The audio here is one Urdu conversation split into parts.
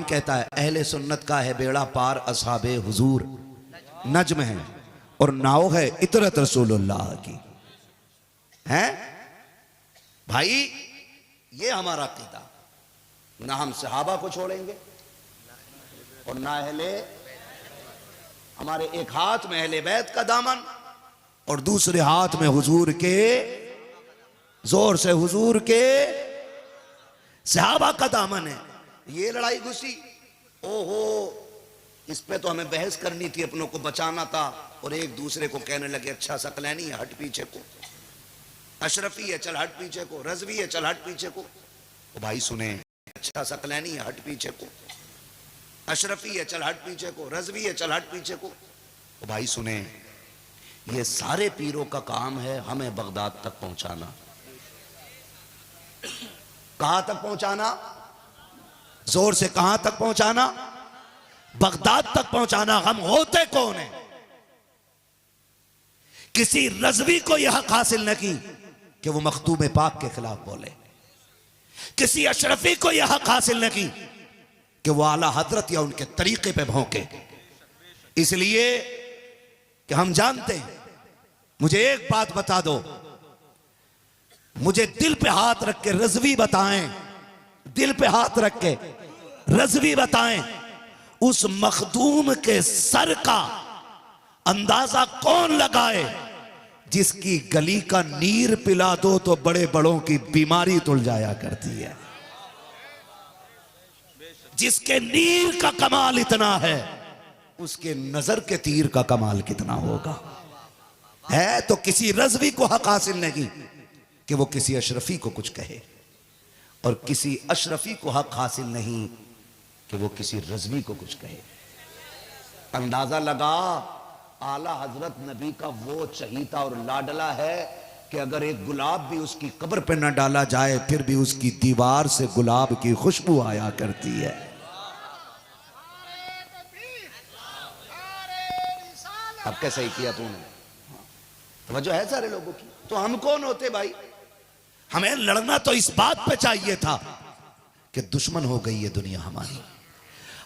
کہتا ہے اہل سنت کا ہے بیڑا پار اصحاب حضور، نجم ہے اور ناؤ ہے اطرت رسول اللہ کی. ہیں بھائی یہ ہمارا عقیدہ، نہ ہم صحابہ کو چھوڑیں گے اور نہ ہمارے ایک ہاتھ میں اہل بیت کا دامن اور دوسرے ہاتھ میں حضور کے، زور سے حضور کے صحابہ کا دامن ہے. یہ لڑائی گھسی، اوہو اس پہ تو ہمیں بحث کرنی تھی، اپنوں کو بچانا تھا، اور ایک دوسرے کو کہنے لگے اچھا ثقلینی ہے ہٹ پیچھے کو، اشرفی ہے چل ہٹ پیچھے کو، رضوی ہے چل ہٹ پیچھے کو. بھائی سنیں، اچھا ثقلینی ہے ہٹ پیچھے کو، اشرفی ہے چل ہٹ پیچھے کو، رضوی ہے چل ہٹ پیچھے کو. بھائی سنیں، یہ سارے پیروں کا کام ہے ہمیں بغداد تک پہنچانا. کہاں تک پہنچانا؟ زور سے کہاں تک پہنچانا؟ بغداد تک پہنچانا. ہم ہوتے کون ہیں؟ کسی رضوی کو یہ حق حاصل نہ کی کہ وہ مخدوم پاک کے خلاف بولے، کسی اشرفی کو یہ حق حاصل نہ کی کہ وہ اعلیٰ حضرت یا ان کے طریقے پہ بھونکے. اس لیے کہ ہم جانتے ہیں. مجھے ایک بات بتا دو، مجھے دل پہ ہاتھ رکھ کے رضوی بتائیں، دل پہ ہاتھ رکھ کے رضوی بتائیں، اس مخدوم کے سر کا اندازہ کون لگائے جس کی گلی کا نیر پلا دو تو بڑے بڑوں کی بیماری تل جایا کرتی ہے. جس کے نیر کا کمال اتنا ہے اس کے نظر کے تیر کا کمال کتنا ہوگا. ہے تو کسی رضوی کو حق حاصل نہیں کہ وہ کسی اشرفی کو کچھ کہے، اور کسی اشرفی کو حق حاصل نہیں کہ وہ کسی رضوی کو کچھ کہے. اندازہ لگا اعلیٰ حضرت نبی کا وہ چہیتا اور لاڈلا ہے کہ اگر ایک گلاب بھی اس کی قبر پہ نہ ڈالا جائے پھر بھی اس کی دیوار سے گلاب کی خوشبو آیا کرتی ہے. اب کیسے ہی کیا تو نے؟ توجہ ہے سارے لوگوں کی. تو ہم کون ہوتے بھائی؟ ہمیں لڑنا تو اس بات پہ چاہیے تھا کہ دشمن ہو گئی یہ دنیا ہماری.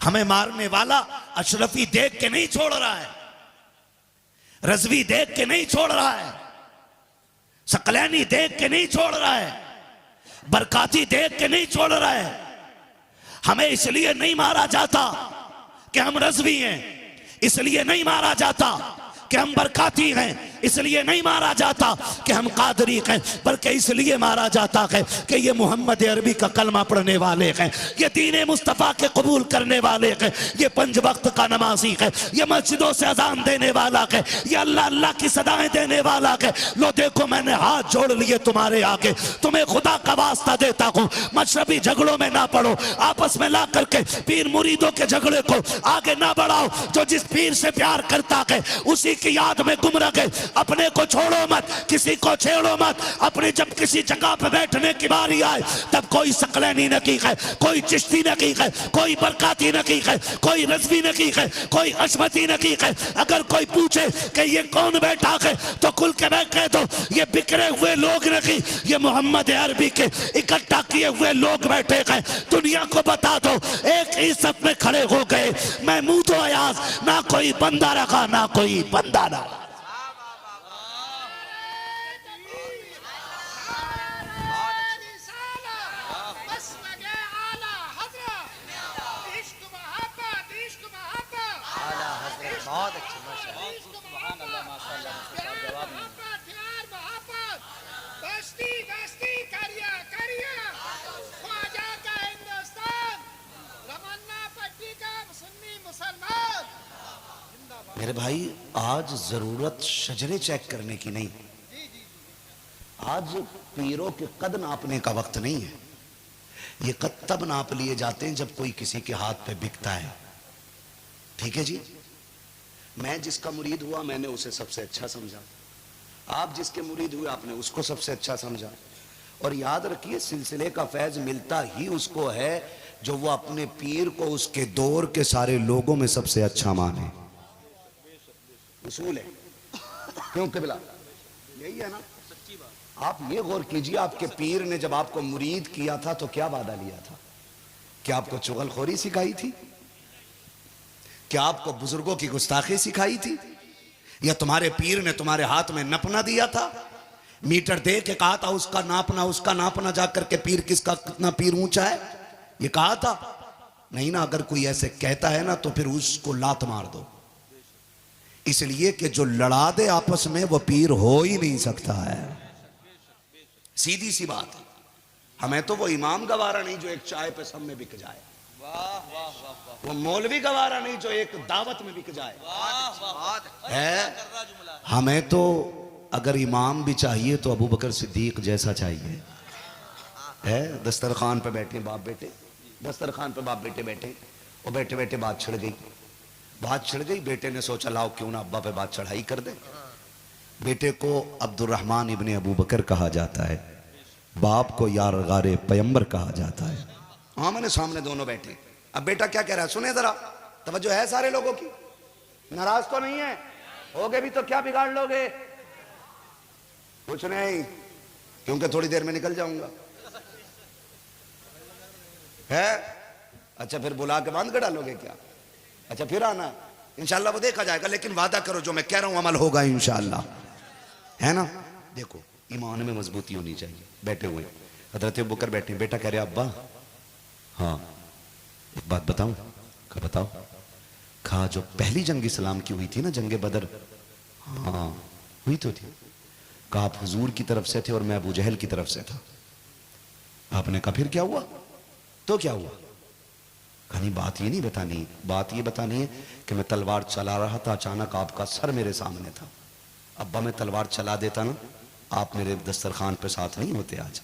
ہمیں مارنے والا اشرفی دیکھ کے نہیں چھوڑ رہا ہے، رضوی دیکھ کے نہیں چھوڑ رہا ہے، ثقلینی دیکھ کے نہیں چھوڑ رہا ہے، برکاتی دیکھ کے نہیں چھوڑ رہا ہے. ہمیں اس لیے نہیں مارا جاتا کہ ہم رضوی ہیں، اس لیے نہیں مارا جاتا کہ ہم برکاتی ہیں، اس لیے نہیں مارا جاتا کہ ہم قادری ہیں، بلکہ اس لیے مارا جاتا ہے کہ یہ محمد عربی کا کلمہ پڑھنے والے ہیں، یہ دین مصطفیٰ کے قبول کرنے والے ہیں، یہ 5 وقت کا نمازی ہے، یہ مسجدوں سے اذان دینے والا ہے، یہ اللہ اللہ کی صدایں دینے والا ہے. لو دیکھو میں نے ہاتھ جوڑ لیے تمہارے آگے، تمہیں خدا کا واسطہ دیتا ہوں مشربی جھگڑوں میں نہ پڑو، آپس میں لا کر کے پیر مریدوں کے جھگڑے کو آگے نہ بڑھاؤ. جو جس پیر سے پیار کرتا ہے اسی کی یاد میں گم رہے. اپنے کو چھوڑو مت، کسی کو چھیڑو مت. اپنی جب کسی جگہ پہ بیٹھنے کی باری آئے تب کوئی ثقلینی نقیق ہے، کوئی چشتی نقیق ہے، کوئی برکاتی نقیق ہے، کوئی رضوی نقیق ہے، کوئی اشمتی نقیق ہے. اگر کوئی پوچھے کہ یہ کون بیٹھا ہے تو کھل کے کہہ دو یہ بکھرے ہوئے لوگ نہیں، یہ محمد عربی کے اکٹھا کیے ہوئے لوگ بیٹھے ہیں. دنیا کو بتا دو ایک ہی صف میں کھڑے ہو گئے، محمود و ایاز، نہ کوئی بندہ رکھا نہ کوئی بندہ نہ. بہت اچھے ماشاءاللہ جواب نہیں. میرے بھائی آج ضرورت شجرے چیک کرنے کی نہیں، آج پیروں کے قد ناپنے کا وقت نہیں ہے. یہ قد تب ناپ لیے جاتے ہیں جب کوئی کسی کے ہاتھ پہ بکتا ہے. ٹھیک ہے جی، میں جس کا مرید ہوا میں نے اسے سب سے اچھا سمجھا، آپ جس کے مرید ہوئے آپ نے اس کو سب سے اچھا سمجھا. اور یاد رکھیے سلسلے کا فیض ملتا ہی اس کو ہے جو وہ اپنے پیر کو اس کے دور کے سارے لوگوں میں سب سے اچھا مانے. اصول ہے. کیوں قبلہ یہی ہے نا. آپ یہ غور کیجئے آپ کے پیر نے جب آپ کو مرید کیا تھا تو کیا وعدہ لیا تھا؟ کیا آپ کو چغل خوری سکھائی تھی؟ کیا آپ کو بزرگوں کی گستاخی سکھائی تھی؟ یا تمہارے پیر نے تمہارے ہاتھ میں نپنا دیا تھا؟ میٹر دے کے کہا تھا اس کا ناپنا جا کر کے پیر کس کا کتنا پیر اونچا ہے، یہ کہا تھا؟ نہیں نا۔ اگر کوئی ایسے کہتا ہے نا تو پھر اس کو لات مار دو، اس لیے کہ جو لڑا دے آپس میں وہ پیر ہو ہی نہیں سکتا ہے۔ سیدھی سی بات ہے۔ ہمیں تو وہ امام گوارا نہیں جو ایک چائے پہ سب میں بک جائے، وہ مولوی گوارا نہیں جو ایک دعوت میں بک جائے ہے۔ ہمیں تو اگر امام بھی چاہیے تو ابو بکر صدیق جیسا چاہیے ہے۔ دسترخوان پہ بیٹھے باپ بیٹے، دسترخوان پہ باپ بیٹے بیٹھے، وہ بیٹھے بیٹھے بات چھڑ گئی۔ بیٹے نے سوچا لاؤ کیوں نہ ابا پہ بات چڑھائی کر دے۔ بیٹے کو عبد الرحمن ابن ابو بکر کہا جاتا ہے، باپ کو یارغار پیمبر کہا جاتا ہے۔ آمنے سامنے دونوں بیٹھے۔ اب بیٹا کیا کہہ رہا ہے سنیں ذرا، توجہ ہے سارے لوگوں کی؟ ناراض تو نہیں ہے؟ ہوگے بھی تو کیا بگاڑ لوگے؟ کچھ نہیں، کیونکہ تھوڑی دیر میں نکل جاؤں گا ہے۔ اچھا پھر بلا کے باندھ کے ڈالو گے کیا؟ اچھا پھر آنا، انشاءاللہ وہ دیکھا جائے گا، لیکن وعدہ کرو جو میں کہہ رہا ہوں عمل ہوگا انشاءاللہ، ہے نا؟ دیکھو ایمان میں مضبوطی ہونی چاہیے۔ بیٹھے ہوئے حضرت ابوبکر بیٹھے، بیٹا کہہ رہے ابا ہاں ایک بات بتاؤں؟ کہا بتاؤ۔ کہا جو پہلی جنگ اسلام کی ہوئی تھی نا، جنگ بدر، ہاں ہوئی تو تھی۔ کہا آپ حضور کی طرف سے تھے اور میں ابو جہل کی طرف سے تھا۔ آپ نے کہا پھر کیا ہوا؟ تو کیا ہوا؟ کہا نہیں بات یہ نہیں بتانی، بات یہ بتانی ہے کہ میں تلوار چلا رہا تھا، اچانک آپ کا سر میرے سامنے تھا۔ ابا میں تلوار چلا دیتا نا، آپ میرے دسترخوان پہ ساتھ نہیں ہوتے آج۔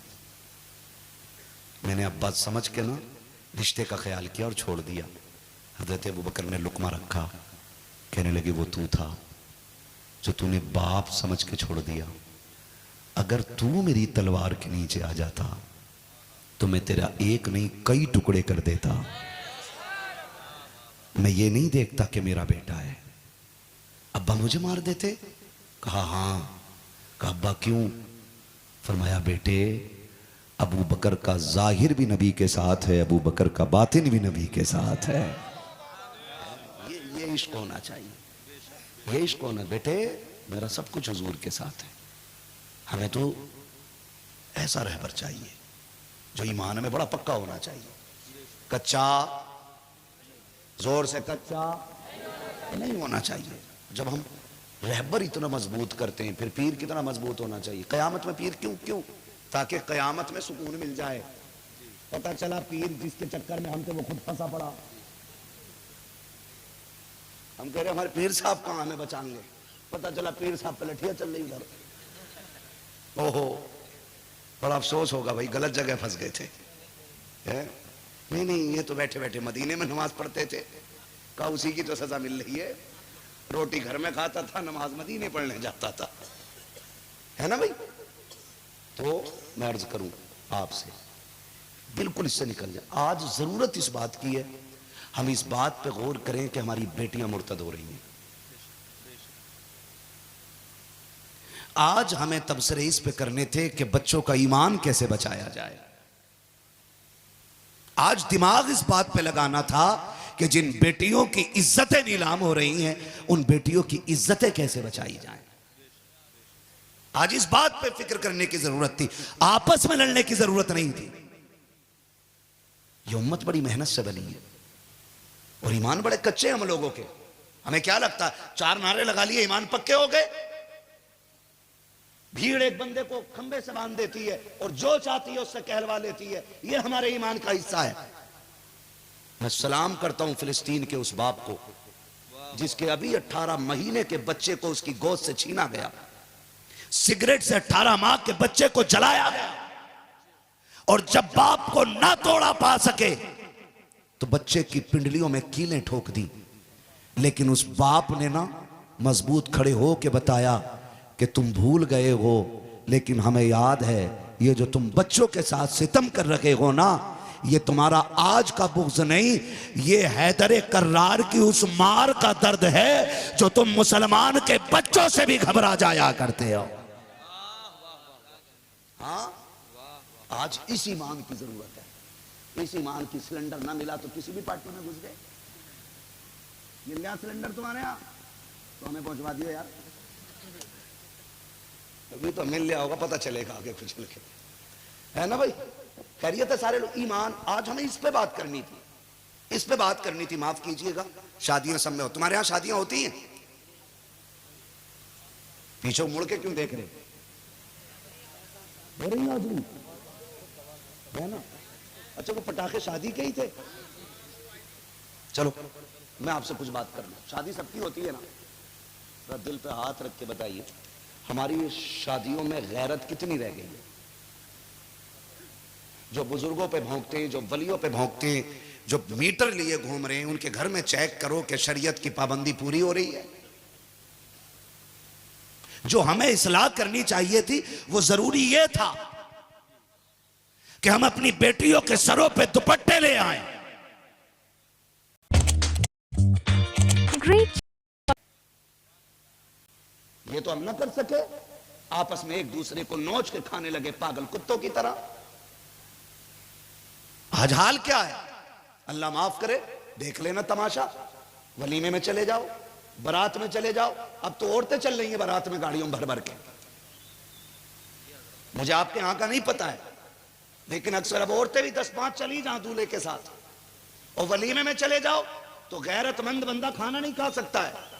میں نے ابا سمجھ کے نا رشتے کا خیال کیا اور چھوڑ دیا۔ حضرت ابوبکر نے لقمہ رکھا، کہنے لگے وہ تو تھا جو تو نے باپ سمجھ کے چھوڑ دیا۔ اگر تو میری تلوار کے نیچے آ جاتا تو میں تیرا ایک نہیں کئی ٹکڑے کر دیتا۔ میں یہ نہیں دیکھتا کہ میرا بیٹا ہے۔ ابا مجھے مار دیتے؟ کہا ہاں۔ کہا ابا کیوں؟ فرمایا بیٹے ابو بکر کا ظاہر بھی نبی کے ساتھ ہے، ابو بکر کا باطن بھی نبی کے ساتھ ہے۔ یہ عشق ہونا چاہیے، یہ عشق ہونا۔ بیٹے میرا سب کچھ حضور کے ساتھ ہے۔ ہمیں تو ایسا رہبر چاہیے جو ایمان میں بڑا پکا ہونا چاہیے، کچا زور سے کچا نہیں ہونا چاہیے۔ جب ہم رہبر اتنا مضبوط کرتے ہیں پھر پیر کتنا مضبوط ہونا چاہیے۔ قیامت میں پیر کیوں؟ تاکہ قیامت میں سکون مل جائے۔ پتہ چلا پیر جس کے چکر میں ہم تھے وہ خود پھنسا پڑا، ہم کہہ رہے ہمارے پیر صاحب کہاں ہمیں بچائیں گے، پتہ چلا پیر صاحب پہ لٹھیاں چل رہی ادھر۔ اوہو بڑا افسوس ہوگا بھائی، غلط جگہ پھنس گئے تھے۔ نہیں یہ تو بیٹھے بیٹھے مدینے میں نماز پڑھتے تھے۔ کہا اسی کی تو سزا مل رہی ہے، روٹی گھر میں کھاتا تھا، نماز مدینے پڑھنے جاتا تھا، ہے نا بھائی؟ تو میں عرض کروں آپ سے بالکل اس سے نکل جائے۔ آج ضرورت اس بات کی ہے ہم اس بات پہ غور کریں کہ ہماری بیٹیاں مرتد ہو رہی ہیں۔ آج ہمیں تبصرے اس پہ کرنے تھے کہ بچوں کا ایمان کیسے بچایا جائے۔ آج دماغ اس بات پہ لگانا تھا کہ جن بیٹیوں کی عزتیں نیلام ہو رہی ہیں ان بیٹیوں کی عزتیں کیسے بچائی جائیں۔ آج اس بات پہ فکر کرنے کی ضرورت تھی، آپس میں لڑنے کی ضرورت نہیں تھی۔ یہ امت بڑی محنت سے بنی ہے اور ایمان بڑے کچے ہم لوگوں کے۔ ہمیں کیا لگتا ہے 4 نعرے لگا لیے ایمان پکے ہو گئے؟ بھیڑ ایک بندے کو کھمبے سے باندھ دیتی ہے اور جو چاہتی ہے اس سے کہلوا لیتی ہے، یہ ہمارے ایمان کا حصہ ہے۔ میں سلام کرتا ہوں فلسطین کے اس باپ کو جس کے ابھی 18 مہینے کے بچے کو اس کی گود سے چھینا گیا، سگریٹ سے 18 ماہ کے بچے کو جلایا گیا، اور جب باپ کو نہ توڑا پا سکے تو بچے کی پنڈلیوں میں کیلیں ٹھوک دی، لیکن اس باپ نے نا مضبوط کھڑے ہو کے بتایا کہ تم بھول گئے ہو لیکن ہمیں یاد ہے، یہ جو تم بچوں کے ساتھ ستم کر رکھے ہو نا، یہ تمہارا آج کا بغض نہیں، یہ حیدر کرار کی اس مار کا درد ہے جو تم مسلمان کے بچوں سے بھی گھبرا جایا کرتے ہو۔ ہاں آج اس ایمان کی ضرورت ہے۔ اس ایمان کی سلنڈر نہ ملا تو کسی بھی پارٹی میں گھس گئے. مل گیا سلنڈر تمہارے یہاں تو ہمیں پہنچوا دیو یار. ابھی تو مل لیا ہوگا, پتہ چلے گا آگے کچھ لکھے ہے نا بھائی. خیریت ہے سارے لوگ. ایمان آج ہمیں اس پہ بات کرنی تھی, اس پہ بات کرنی تھی. معاف کیجئے گا, شادیاں سب میں ہو, تمہارے یہاں شادیاں ہوتی ہیں؟ پیچھے مڑ کے کیوں دیکھ رہے ہو رہی آدمی ہے نا. اچھا وہ پٹاخے شادی کے ہی تھے. چلو میں آپ سے کچھ بات کر لوں. شادی سب کی ہوتی ہے نا, ذرا دل پہ ہاتھ رکھ کے بتائیے ہماری شادیوں میں غیرت کتنی رہ گئی ہے؟ جو بزرگوں پہ بھونکتے ہیں, جو ولیوں پہ بھونکتے ہیں, جو میٹر لیے گھوم رہے ہیں, ان کے گھر میں چیک کرو کہ شریعت کی پابندی پوری ہو رہی ہے. جو ہمیں اصلاح کرنی چاہیے تھی وہ ضروری یہ تھا کہ ہم اپنی بیٹیوں کے سروں پہ دوپٹے لے آئیں. یہ تو ہم نہ کر سکے. آپس میں ایک دوسرے کو نوچ کے کھانے لگے پاگل کتوں کی طرح. آج حال کیا ہے اللہ معاف کرے, دیکھ لینا تماشا. ولیمے میں چلے جاؤ, برات میں چلے جاؤ. اب تو عورتیں چل رہی ہیں برات میں گاڑیوں بھر بھر کے. مجھے آپ کے یہاں کا نہیں پتا ہے, لیکن اکثر اب عورتیں بھی 10-5 چلی جائیں دولہے کے ساتھ. اور ولیمے میں چلے جاؤ تو غیرت مند بندہ کھانا نہیں کھا سکتا ہے.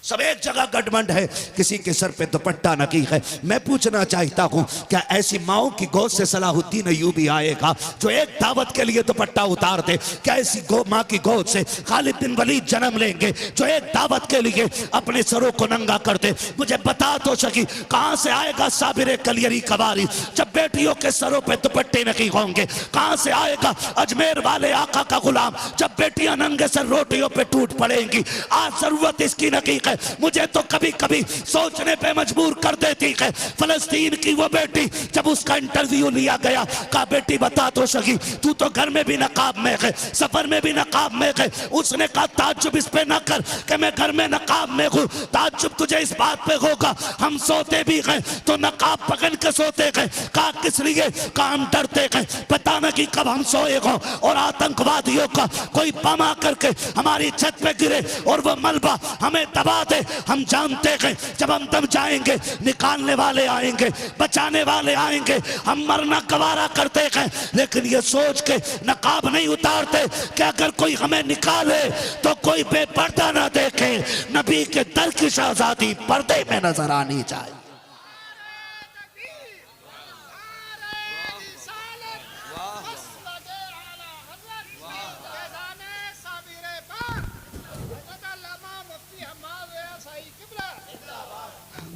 سب ایک جگہ گڈمنڈ ہے, کسی کے سر پہ دوپٹہ نقیق ہے. میں پوچھنا چاہتا ہوں کیا ایسی ماؤں کی گود سے صلاح الدین ایوبی آئے گا جو ایک دعوت کے لیے دوپٹہ اتار دے؟ کیا ایسی ماں کی گود سے خالد بن ولید جنم لیں گے جو ایک دعوت کے لیے اپنے سروں کو ننگا کر دے؟ مجھے بتا تو سکی کہاں سے آئے گا صابر کلیری کواری جب بیٹیوں کے سروں پہ دوپٹے نقیق ہوں گے؟ کہاں سے آئے گا اجمیر والے آقا کا غلام جب بیٹیاں ننگے سر روٹیوں پہ ٹوٹ پڑیں گی؟ آج ضرورت اس کی نقیق ہے. مجھے تو کبھی کبھی سوچنے پہ مجبور کر دیتی ہے. فلسطین کی وہ بیٹی جب اس کا انٹرویو لیا گیا, کہا بیٹی بتا تو سکی تو تو گھر میں بھی نقاب میں ہے, سفر میں بھی نقاب میں ہے. اس نے کہا تعجب اس پہ نہ کر کہ میں گھر میں نقاب میں ہوں, تعجب تجھے اس بات پہ ہوگا ہم سوتے بھی ہیں تو نقاب پکڑ کے سوتے ہیں. کہا کس لیے؟ کہا ہم ڈرتے ہیں پتہ نہ کہ کب ہم سوئے گا اور آتنکوادیوں کا کوئی بم آ کر کے ہماری چھت پہ گرے اور وہ ملبہ ہمیں دبا دے. ہم جانتے ہیں جب ہم دم جائیں گے نکالنے والے آئیں گے, بچانے والے آئیں گے. ہم مرنا گوارا کرتے ہیں لیکن یہ سوچ کے نقاب نہیں اتارتے کہ اگر کوئی ہمیں نکالے تو کوئی بے پردہ نہ دیکھے. نبی کے در کی شہزادی پردے میں نظر آنی چاہیے.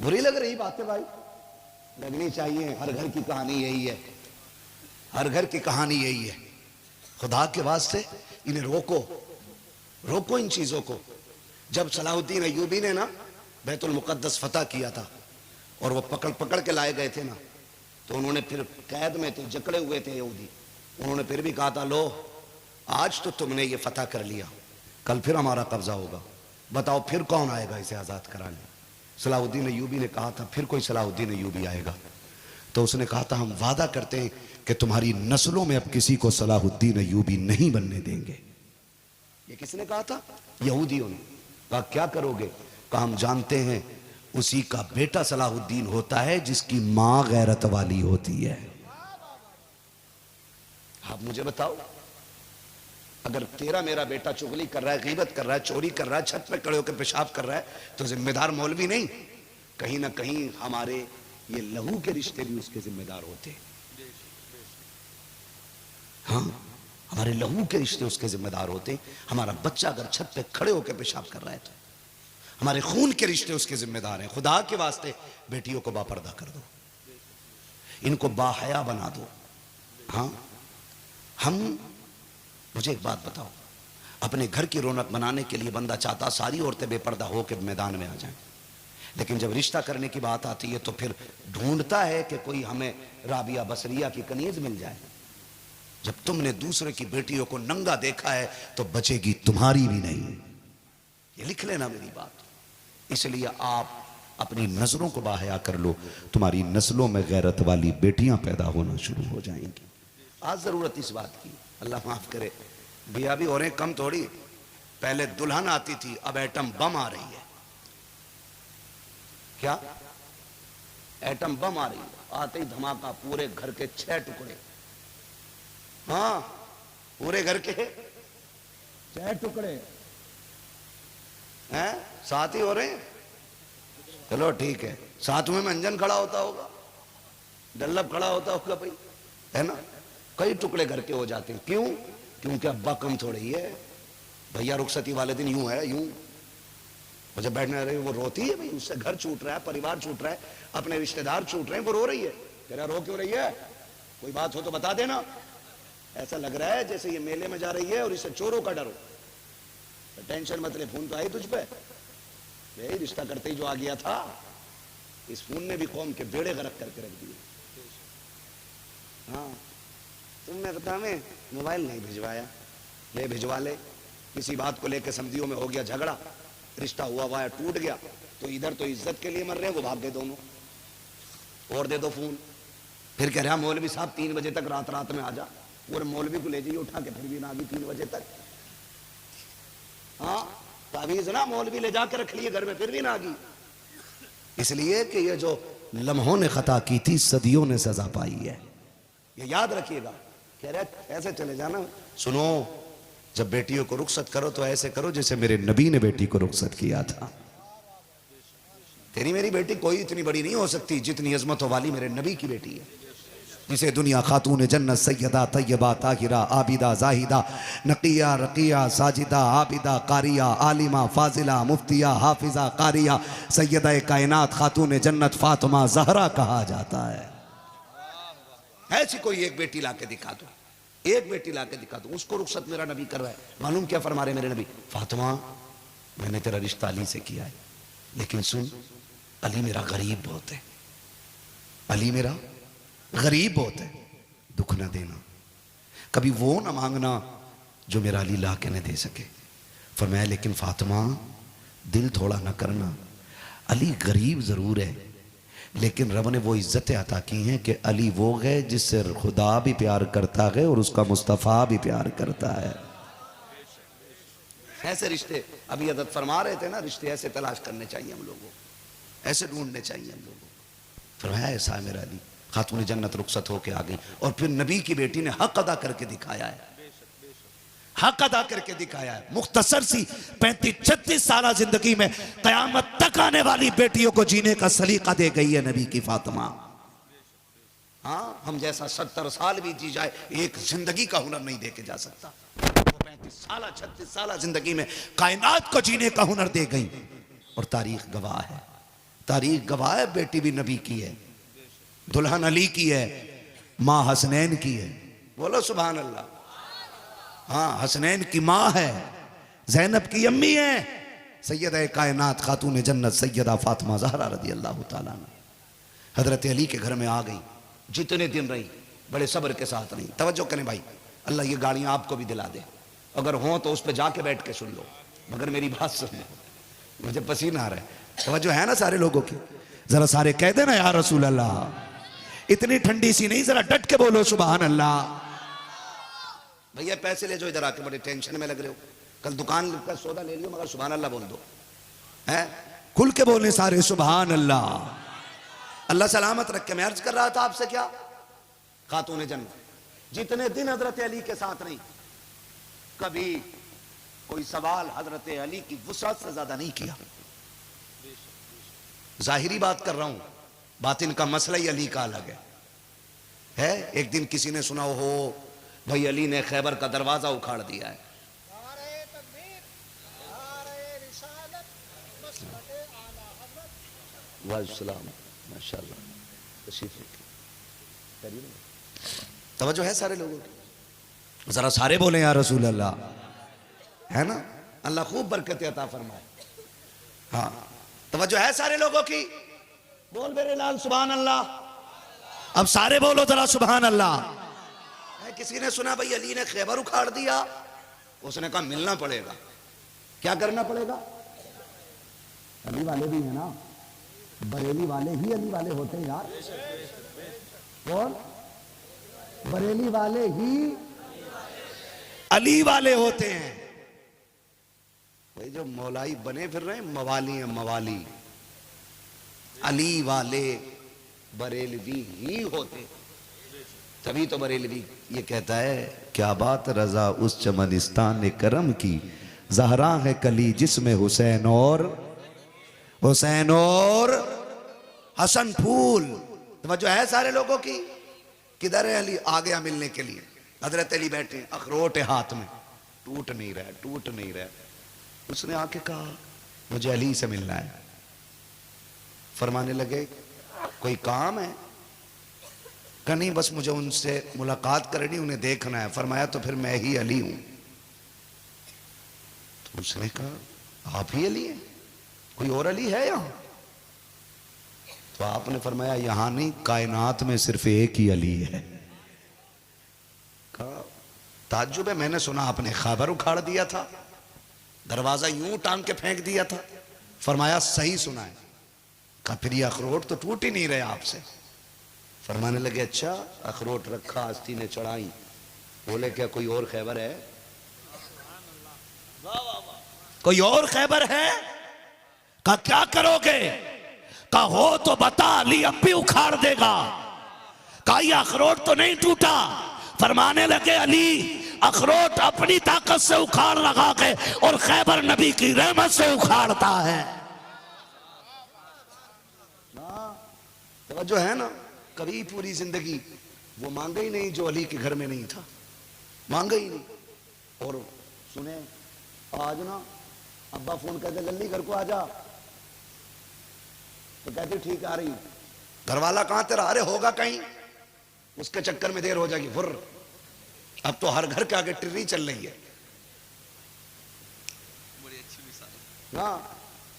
بری لگ رہی بات ہے بھائی, لگنی چاہیے. ہر گھر کی کہانی یہی ہے, ہر گھر کی کہانی یہی ہے. خدا کے واسطے انہیں روکو ان چیزوں کو. جب صلاح الدین ایوبی نے نا بیت المقدس فتح کیا تھا اور وہ پکڑ کے لائے گئے تھے نا, تو انہوں نے پھر قید میں تھے, جکڑے ہوئے تھے یہودی. انہوں نے پھر بھی کہا تھا لو آج تو تم نے یہ فتح کر لیا, کل پھر ہمارا قبضہ ہوگا, بتاؤ پھر کون آئے گا اسے آزاد کرانے؟ صلاح الدین ایوبی نے کہا تھا پھر کوئی صلاح الدین ایوبی آئے گا. تو اس نے کہا تھا ہم وعدہ کرتے ہیں کہ تمہاری نسلوں میں اب کسی کو صلاح الدین ایوبی نہیں بننے دیں گے. یہ کس نے کہا تھا؟ یہودیوں نے. کہا کیا کرو گے؟ کہا ہم جانتے ہیں اسی کا بیٹا صلاح الدین ہوتا ہے جس کی ماں غیرت والی ہوتی ہے. آپ مجھے بتاؤ اگر تیرا میرا بیٹا چغلی کر رہا ہے, غیبت کر رہا ہے, چوری کر رہا ہے, چھت پہ کھڑے ہو کے پیشاب کر رہا ہے, تو ذمہ دار مولوی نہیں, کہیں نہ کہیں ہمارے یہ لہو کے رشتے بھی اس کے ذمہ دار ہوتے. ہاں ہمارے لہو کے رشتے اس کے ذمہ دار ہوتے. ہمارا بچہ اگر چھت پہ کھڑے ہو کے پیشاب کر رہا ہے تو ہمارے خون کے رشتے اس کے ذمہ دار ہیں. خدا کے واسطے بیٹیوں کو باپردہ کر دو, ان کو باحیا بنا دو. ہاں مجھے ایک بات بتاؤ, اپنے گھر کی رونق بنانے کے لیے بندہ چاہتا ساری عورتیں بے پردہ ہو کے میدان میں آ جائیں, لیکن جب رشتہ کرنے کی بات آتی ہے تو پھر ڈھونڈتا ہے کہ کوئی ہمیں رابعہ بصریہ کی کنیز مل جائے. جب تم نے دوسرے کی بیٹیوں کو ننگا دیکھا ہے تو بچے گی تمہاری بھی نہیں. یہ لکھ لینا میری بات. اس لیے آپ اپنی نظروں کو باحیا کر لو, تمہاری نسلوں میں غیرت والی بیٹیاں پیدا ہونا شروع ہو جائیں گی. آج ضرورت اس بات کی، اللہ معاف کرے، بیاہ بھی ہو رہے کم تھوڑی، پہلے دلہن آتی تھی، اب ایٹم بم آ رہی ہے. کیا ایٹم بم آ رہی ہے، آتے ہی دھماکہ، پورے گھر کے 6 ٹکڑے. ہاں پورے گھر کے 6 ٹکڑے ہیں، ساتھ ہی ہو رہے ہیں. چلو ٹھیک ہے، ساتھ میں انجن کھڑا ہوتا ہوگا، ڈلب کھڑا ہوتا ہوگا بھائی، ہے نا. کئی ٹکڑے گھر کے ہو جاتے ہیں. کیوں؟ کیونکہ ابا کم تھوڑے ہی ہے. بھیا رخصتی والے دن یوں ہے، یوں مجھے بیٹھنے رہے، وہ روتی ہے بھائی، اس سے گھر چھوٹ رہا ہے، پریوار چھوٹ رہا ہے، اپنے رشتہ دار چھوٹ رہے ہیں، وہ رو رہی ہے. کہہ رہا رو کیوں رہی ہے؟ کوئی بات ہو تو بتا دینا. ایسا لگ رہا ہے جیسے یہ میلے میں جا رہی ہے اور اسے چوروں کا ڈر ہو. ٹینشن مت لے، فون تو آئی تجھ پہ، یہی رشتہ کرتے ہی جو آ گیا تھا. اس فون نے بھی قوم کے بیڑے غرق کر کے رکھ دیے. ہاں تم نے بتا میں موبائل نہیں بھجوایا، لے بھجوا لے. کسی بات کو لے کے سمجھیوں میں ہو گیا جھگڑا، رشتہ ہوا ہے ٹوٹ گیا، تو ادھر تو عزت کے لیے مر رہے ہیں، وہ بھاگ گئے دونوں. اور دے دو فون. پھر کہہ رہا مولوی صاحب 3 بجے تک رات میں آ جا. اور مولوی کو لے جائیے اٹھا کے، پھر بھی نہ آگی 3 بجے تک. ہاں تعویذ نا مولوی لے جا کے رکھ لیے گھر میں، پھر بھی نہ آگی. اس لیے کہ یہ جو لمحوں نے خطا کی تھی، صدیوں نے سزا پائی ہے. یہ یاد رکھیے گا. کہہ رہے ایسے چلے جانا. سنو، جب بیٹیوں کو رخصت کرو تو ایسے کرو جیسے میرے نبی نے بیٹی کو رخصت کیا تھا. تیری میری بیٹی کوئی اتنی بڑی نہیں ہو سکتی جتنی عظمت والی میرے نبی کی بیٹی ہے، جسے دنیا خاتون جنت سیدہ طیبہ طاہرہ عابدہ زاہدہ نقیہ رقیہ ساجدہ عابدہ قاریہ عالمہ فاضلہ مفتیہ حافظہ قاریہ سیدہ کائنات خاتون جنت فاطمہ زہرا کہا جاتا ہے. ایسی کوئی ایک بیٹی لا کے دکھا دو، ایک بیٹی لا کے دکھا دو، اس کو رخصت میرا نبی کر رہا ہے. معلوم کیا فرما رہے میرے نبی؟ فاطمہ میں نے تیرا رشتہ علی سے کیا ہے، لیکن سن، علی میرا غریب بہت ہے، علی میرا غریب بہت ہے، دکھ نہ دینا، کبھی وہ نہ مانگنا جو میرا علی لا کے نہ دے سکے. فرمایا لیکن فاطمہ دل تھوڑا نہ کرنا، علی غریب ضرور ہے لیکن رب نے وہ عزتیں عطا کی ہیں کہ علی وہ ہے جس سے خدا بھی پیار کرتا ہے اور اس کا مصطفیٰ بھی پیار کرتا ہے. ایسے رشتے ابھی حضرت فرما رہے تھے نا، رشتے ایسے تلاش کرنے چاہیے ہم لوگوں، ایسے ڈھونڈنے چاہیے ہم لوگوں. فرمایا ایسا ہے میرا علی. خاتون جنت رخصت ہو کے آ گئی اور پھر نبی کی بیٹی نے حق ادا کر کے دکھایا ہے، حق ادا کر کے دکھایا ہے. مختصر سی 35-36 سالہ زندگی میں قیامت تک آنے والی بیٹیوں کو جینے کا سلیقہ دے گئی ہے نبی کی فاطمہ. ہاں ہم جیسا 70 سال بھی جی جائے ایک زندگی کا ہنر نہیں دے کے جا سکتا. وہ 35 سالہ 36 سالہ زندگی میں کائنات کو جینے کا ہنر دے گئی. اور تاریخ گواہ ہے، تاریخ گواہ ہے. بیٹی بھی نبی کی ہے، دلہن علی کی ہے، ماں حسنین کی ہے. بولو سبحان اللہ. ہاں حسنین کی ماں ہے، زینب کی امی ہے، سیدہ کائنات خاتون جنت سیدہ فاطمہ زہرا رضی اللہ تعالیٰ عنہ حضرت علی کے گھر میں آ گئی. جتنے دن رہی بڑے صبر کے ساتھ رہی. توجہ کریں بھائی، اللہ یہ گاڑیاں آپ کو بھی دلا دے، اگر ہوں تو اس پہ جا کے بیٹھ کے سن لو، مگر میری بات سن لو، مجھے پسینہ آ رہا ہے. توجہ ہے نا سارے لوگوں کی؟ ذرا سارے کہہ دیں نا یا رسول اللہ. اتنی ٹھنڈی سی نہیں، ذرا ڈٹ کے بولو سبحان اللہ. بھیا پیسے لے جو ادھر آ کے، بڑے ٹینشن میں لگ رہے ہو. کل دکان کا سودا لے لیو مگر سبحان اللہ بول دو. کھل کے بولنے سارے سبحان اللہ. اللہ سلامت رکھے. میں عرض کر رہا تھا آپ سے کیا، خاتون جنت جتنے دن حضرت علی کے ساتھ رہی، کبھی کوئی سوال حضرت علی کی وسعت سے زیادہ نہیں کیا. ظاہری بات کر رہا ہوں، باطن کا مسئلہ ہی علی کا الگ ہے. ایک دن کسی نے سنا ہو بھائی علی نے خیبر کا دروازہ اکھاڑ دیا ہے. السلام ماشاءاللہ تشریف رکھیں. توجہ ہے سارے لوگوں کی؟ ذرا سارے بولیں یا رسول اللہ. ہے نا؟ اللہ خوب برکت عطا فرمائے. ہاں توجہ ہے سارے لوگوں کی؟ بول میرے لال سبحان اللہ. اب سارے بولو ذرا سبحان اللہ. کسی نے سنا بھائی علی نے خیبر اکھاڑ دیا، اس نے کہا ملنا پڑے گا. کیا کرنا پڑے گا؟ علی والے بھی ہیں نا، بریلی والے ہی علی والے ہوتے ہیں یار. کون؟ بریلی والے ہی علی والے ہوتے ہیں. بھائی جو مولائی بنے پھر رہے ہیں موالی ہیں, موالی. علی والے بریلوی ہی ہوتے. تبھی تو بریلوی یہ کہتا ہے کیا بات رضا اس چمنستان کرم کی, زہرا ہے کلی جس میں حسین اور حسن پھول. توجہ ہے سارے لوگوں کی. کدھر ہے علی؟ آ گیا ملنے کے لیے. حضرت علی بیٹھے, اخروٹ ہے ہاتھ میں, ٹوٹ نہیں رہا. اس نے آ کے کہا مجھے علی سے ملنا ہے. فرمانے لگے کوئی کام ہے؟ کہ نہیں بس مجھے ان سے ملاقات کرنی, انہیں دیکھنا ہے. فرمایا تو پھر میں ہی علی ہوں. تو اس نے کہا آپ ہی علی ہیں, کوئی اور علی ہے یہاں؟ تو آپ نے فرمایا یہاں نہیں, کائنات میں صرف ایک ہی علی ہے. کہا تعجب ہے, میں نے سنا آپ نے خیبر اکھاڑ دیا تھا, دروازہ یوں ٹانگ کے پھینک دیا تھا. فرمایا صحیح سنا ہے. کہا پھر یہ اخروٹ تو ٹوٹ ہی نہیں رہے آپ سے. فرمانے لگے اچھا, اخروٹ رکھا, ہستی نے چڑھائی. بولے کیا کوئی اور خیبر ہے؟ کوئی اور خیبر ہے؟ کہا کیا کرو گے؟ کہا ہو تو بتا, علی اب بھی اکھاڑ دے گا. کہا یہ اخروٹ تو نہیں ٹوٹا. فرمانے لگے علی اخروٹ اپنی طاقت سے اکھاڑ لگا کے اور خیبر نبی کی رحمت سے اکھاڑتا ہے. توجہ ہے نا. کبھی پوری زندگی وہ مانگا ہی نہیں جو علی کے گھر میں نہیں تھا, مانگا ہی نہیں. اور سنیں آج نا ابا فون کہتے للی گھر کو آ جا, تو کہتے ٹھیک آ رہی ہوں. گھر والا کہاں تیرا؟ ارے ہوگا کہیں, اس کے چکر میں دیر ہو جائے گی. فر اب تو ہر گھر کے آگے ٹری چل رہی ہے. ہاں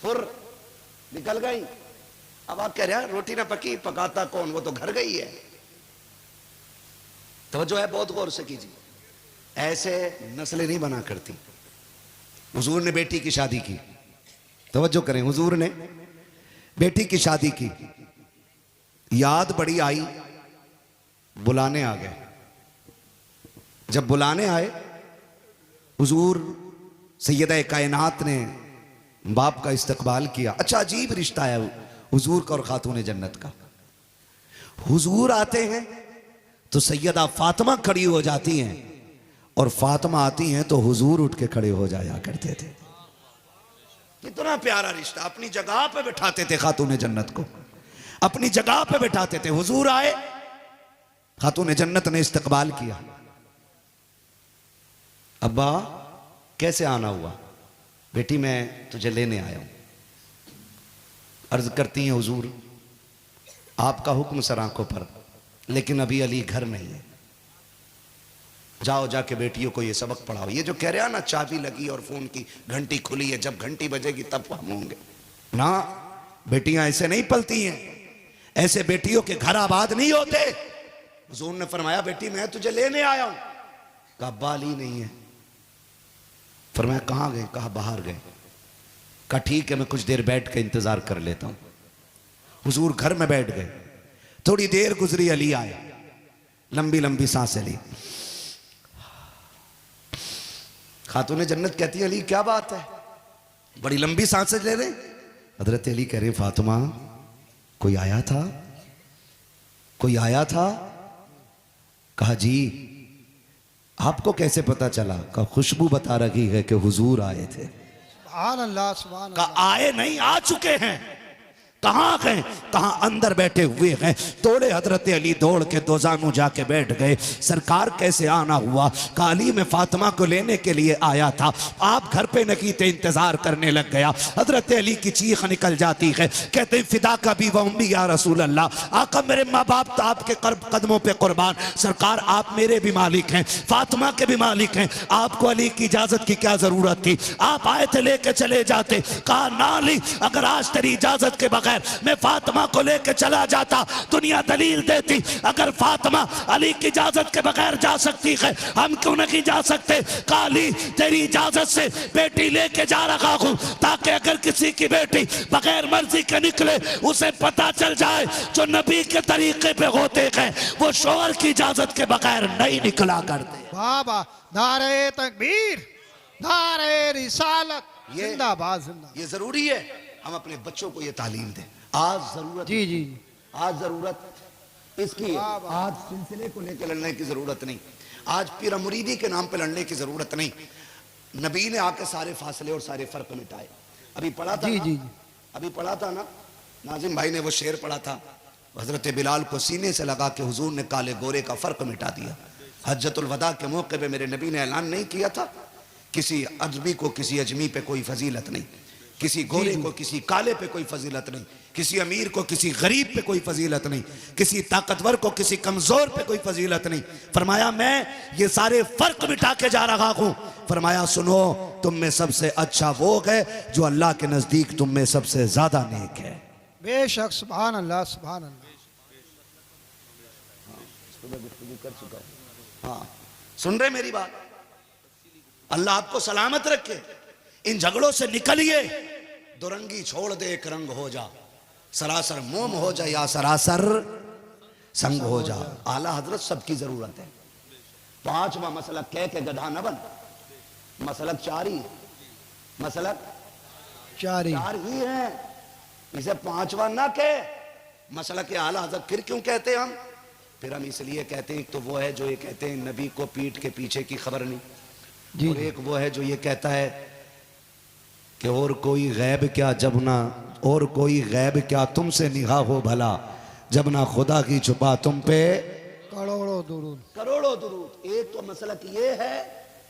فر نکل گئی. اب آپ کہہ رہے ہیں روٹی نہ پکی, پکاتا کون؟ وہ تو گھر گئی ہے. توجہ ہے, بہت غور سے کیجیے. ایسے نسلیں نہیں بنا کرتی. حضور نے بیٹی کی شادی کی, توجہ کریں, حضور نے بیٹی کی شادی کی. یاد بڑی آئی, بلانے آ گئے. جب بلانے آئے حضور سیدہ کائنات نے باپ کا استقبال کیا. اچھا عجیب رشتہ ہے حضور کا اور خاتون جنت کا. حضور آتے ہیں تو سیدہ فاطمہ کھڑی ہو جاتی ہیں, اور فاطمہ آتی ہیں تو حضور اٹھ کے کھڑے ہو جایا کرتے تھے. اتنا پیارا رشتہ. اپنی جگہ پہ بٹھاتے تھے خاتون جنت کو, اپنی جگہ پہ بٹھاتے تھے. حضور آئے, خاتون جنت نے استقبال کیا. ابا کیسے آنا ہوا؟ بیٹی میں تجھے لینے آیا ہوں. عرض کرتی ہیں حضور آپ کا حکم سر آنکھوں پر, لیکن ابھی علی گھر نہیں ہے. جاؤ جا کے بیٹیوں کو یہ سبق پڑھاؤ. یہ جو کہہ رہے ہیں نا چابی لگی اور فون کی گھنٹی کھلی ہے, جب گھنٹی بجے گی تب ہم ہوں گے. نا بیٹیاں ایسے نہیں پلتی ہیں, ایسے بیٹیوں کے گھر آباد نہیں ہوتے. حضور نے فرمایا بیٹی میں تجھے لینے آیا ہوں. کہا ابا علی نہیں ہے. فرمایا کہاں گئے؟ کہا باہر گئے. کہا ٹھیک ہے میں کچھ دیر بیٹھ کے انتظار کر لیتا ہوں. حضور گھر میں بیٹھ گئے. تھوڑی دیر گزری, علی آئے, لمبی لمبی سانسیں لی. خاتون جنت کہتی ہے علی کیا بات ہے, بڑی لمبی سانسیں لے رہے؟ حضرت علی کہہ رہے فاطمہ کوئی آیا تھا, کوئی آیا تھا؟ کہا جی. آپ کو کیسے پتا چلا؟ کہا خوشبو بتا رہی ہے کہ حضور آئے تھے. سبحان اللہ سبحان اللہ. کہا آئے نہیں, آ چکے ہیں. کہاں گئے؟ کہاں اندر بیٹھے ہوئے ہیں. توڑے حضرت علی دوڑ کے دوزانوں جا کے بیٹھ گئے. سرکار کیسے آنا ہوا؟ کہا علی میں فاطمہ کو لینے کے لیے آیا تھا, آپ گھر پہ نہ تھے, انتظار کرنے لگ گیا. حضرت علی کی چیخ نکل جاتی ہے, کہتے ہیں فدا کا بھی و امی یا رسول اللہ, آقا میرے ماں باپ تو آپ کے قدموں پہ قربان. سرکار آپ میرے بھی مالک ہیں, فاطمہ کے بھی مالک ہیں, آپ کو علی کی اجازت کی کیا ضرورت تھی؟ آپ آئے تھے لے کے چلے جاتے. کہا نہ علی, اگر آج تیری اجازت کے بغیر بغیر میں فاطمہ کو لے کے چلا جاتا. دنیا دلیل دیتی اگر فاطمہ علی کی اجازت کے بغیر جا سکتی ہے ہم کیوں نہیں جا سکتے. علی تیری اجازت سے بیٹی لے کے جا رہا ہوں تاکہ اگر کسی کی بیٹی بغیر مرضی کے نکلے اسے پتا چل جائے جو نبی کے طریقے پہ ہوتے ہیں وہ شوہر کی اجازت کے بغیر نہیں نکلا کرتے. بابا نعرہ تکبیر، نعرہ رسالت، یہ- زندہ باد زندہ. یہ ضروری ہے ہم اپنے بچوں کو یہ تعلیم دیں. آج ضرورت جی جی آج ضرورت اس کی ہے. آج سلسلے کو لے کے لڑنے کی ضرورت نہیں. آج پیر مریدی کے نام پہ لڑنے کی ضرورت نہیں. نبی نے آ کے سارے فاصلے اور سارے فرق مٹائے. ابھی پڑھا تھا جی نا؟ جی ابھی پڑھا تھا نا ناظم بھائی نے وہ شعر پڑھا تھا. حضرت بلال کو سینے سے لگا کے حضور نے کالے گورے کا فرق مٹا دیا. حجت الوداع کے موقع پہ میرے نبی نے اعلان نہیں کیا تھا کسی عربی کو کسی اجمی پہ کوئی فضیلت نہیں, کسی گورے کو کسی کالے پہ کوئی فضیلت نہیں, کسی امیر کو کسی غریب پہ کوئی فضیلت نہیں, کسی طاقتور کو کسی کمزور پہ کوئی فضیلت نہیں. فرمایا میں یہ سارے فرق مٹا کے جا رہا ہوں. فرمایا سنو تم میں سب سے اچھا وہ ہے جو اللہ کے نزدیک تم میں سب سے زیادہ نیک ہے. بے شک سبحان اللہ سبحان اللہ. ہاں سن رہے میری بات؟ اللہ آپ کو سلامت رکھے. ان جھگڑوں سے نکلیے. دورنگی چھوڑ دے ایک رنگ ہو جا, سراسر موم ہو جا یا سراسر سنگ ہو جا. اعلیٰ حضرت سب کی ضرورت ہے. 5واں مسلک کہہ کے گدھا نہ بن. مسلک 4 ہی, مسلک چاری 4 ہی ہے. اسے 5واں نہ کہے. مسلک اعلیٰ حضرت پھر کیوں کہتے ہم؟ پھر ہم اس لیے کہتے ہیں ایک تو وہ ہے جو یہ کہتے ہیں نبی کو پیٹھ کے پیچھے کی خبر نہیں, جی اور ایک وہ ہے جو یہ کہتا ہے کہ اور کوئی غیب کیا جب نہ اور کوئی غیب کیا تم سے نگاہ ہو بھلا جب نہ خدا کی چھپا تم پہ کروڑوں درود. کروڑوں درود. ایک تو مسلک یہ ہے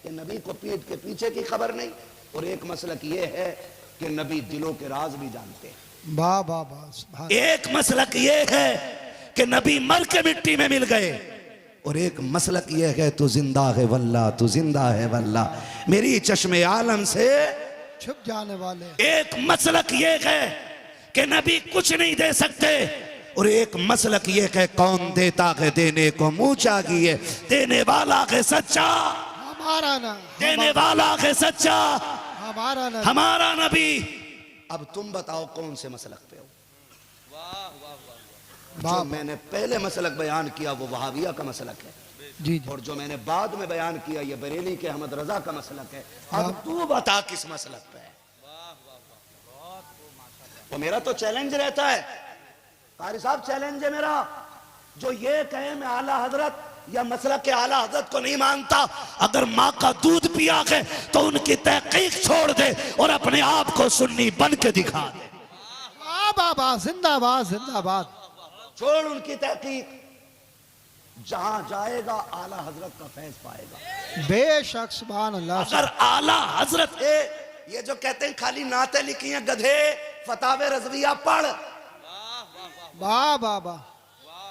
کہ نبی کو پیٹھ کے پیچھے کی خبر نہیں, اور ایک مسلک یہ ہے کہ نبی دلوں کے راز بھی جانتے ہیں. با با با سبحان. ایک مسلک یہ ہے کہ نبی مر کے مٹی میں مل گئے, اور ایک مسلک یہ ہے تو زندہ ہے واللہ, تو زندہ ہے واللہ میری چشم عالم سے چھپ جانے والے. ایک مسلک یہ ہے کہ نبی کچھ نہیں دے سکتے, اور ایک مسلک یہ ہے کون دیتا ہے دینے کو منہ چاہیے, دینے والا ہے سچا, ہمارا نا دینے والا ہے سچا, ہمارا نا. ہمارا نبی. اب تم بتاؤ کون سے مسلک پہ ہو؟ جو میں نے پہلے مسلک بیان کیا وہ وہابیہ کا مسلک ہے, جی جی اور جو میں نے بعد میں بیان کیا یہ بریلی کے احمد رضا کا مسلک ہے. اب تو بتا کس مسلک پہ ہے. تو میرا تو چیلنج رہتا ہے, قاری صاحب چیلنج ہے میرا, جو یہ کہے میں اعلیٰ حضرت یا مسلک کے اعلیٰ حضرت کو نہیں مانتا, اگر ماں کا دودھ پیا ہے تو ان کی تحقیق چھوڑ دے اور اپنے آپ کو سنی بن کے دکھا دے. با با با زندہ باد زندہ باد. چھوڑ ان کی تحقیق, جہاں جائے گا اعلیٰ حضرت کا فیض پائے گا. بے شک سبحان اللہ. اگر اعلیٰ حضرت ہے, یہ جو کہتے ہیں خالی نعتیں لکھی ہیں گدھے, فتاوی رضویہ پڑھ, با با با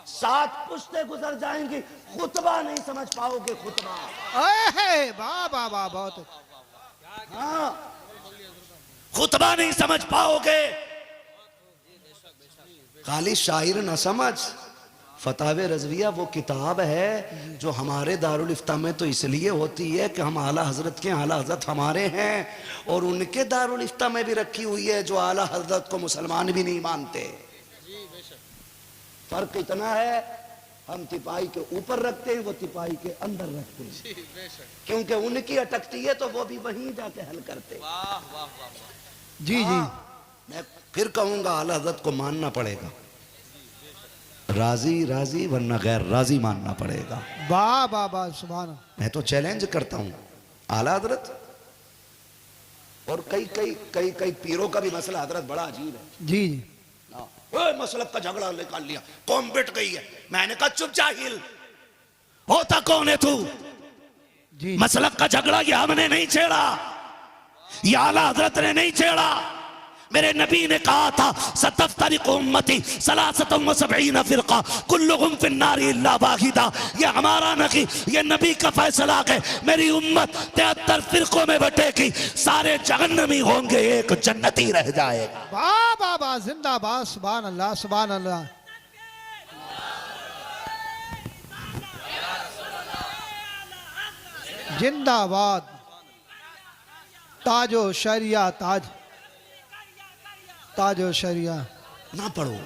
7 پشتے گزر جائیں گی, خطبہ نہیں سمجھ پاؤ گے. خطبہ اے با با با بہت. ہاں خطبہ نہیں سمجھ پاؤ گے. خالی شاعر نہ سمجھ, فتاوی رضویہ وہ کتاب ہے جو ہمارے دارالفتہ میں تو اس لیے ہوتی ہے کہ ہم اعلیٰ حضرت کے, اعلیٰ حضرت ہمارے ہیں, اور ان کے دارالفتہ میں بھی رکھی ہوئی ہے جو اعلیٰ حضرت کو مسلمان بھی نہیں مانتے. فرق اتنا ہے, ہم تپائی کے اوپر رکھتے ہیں, وہ تپائی کے اندر رکھتے ہیں, کیونکہ ان کی اٹکتی ہے تو وہ بھی وہیں جا کے حل کرتے. جی جی میں پھر کہوں گا اعلیٰ حضرت کو ماننا پڑے گا, راضی راضی ورنہ غیر راضی ماننا پڑے گا. با با با سبحان اللہ. میں تو چیلنج کرتا ہوں اعلیٰ حضرت, اور کئی پیروں کا بھی مسئلہ حضرت بڑا عجیب ہے. جی جی مسلک کا جھگڑا نکال لیا, قوم بٹ گئی ہے. میں نے کہا چپ جاہل, ہوتا کون ہے تو؟ جی مسلک کا جھگڑا یہ ہم نے نہیں چھیڑا, یہ اعلیٰ حضرت نے نہیں چھیڑا. میرے نبی نے کہا تھا ستفترق امتی 73 فرقہ کلہم فی النار الا واحدہ. یہ ہمارا نہیں، یہ نبی کا فیصلہ ہے. میری امت 73 فرقوں میں بٹے گی، سارے جہنمی ہوں گے، ایک جنتی رہ جائے گا. واہ واہ واہ، زندہ باد، سبحان اللہ سبحان اللہ. زندہ باد. تاج و شریعہ، تاج و شریعہ. نہ پڑھو.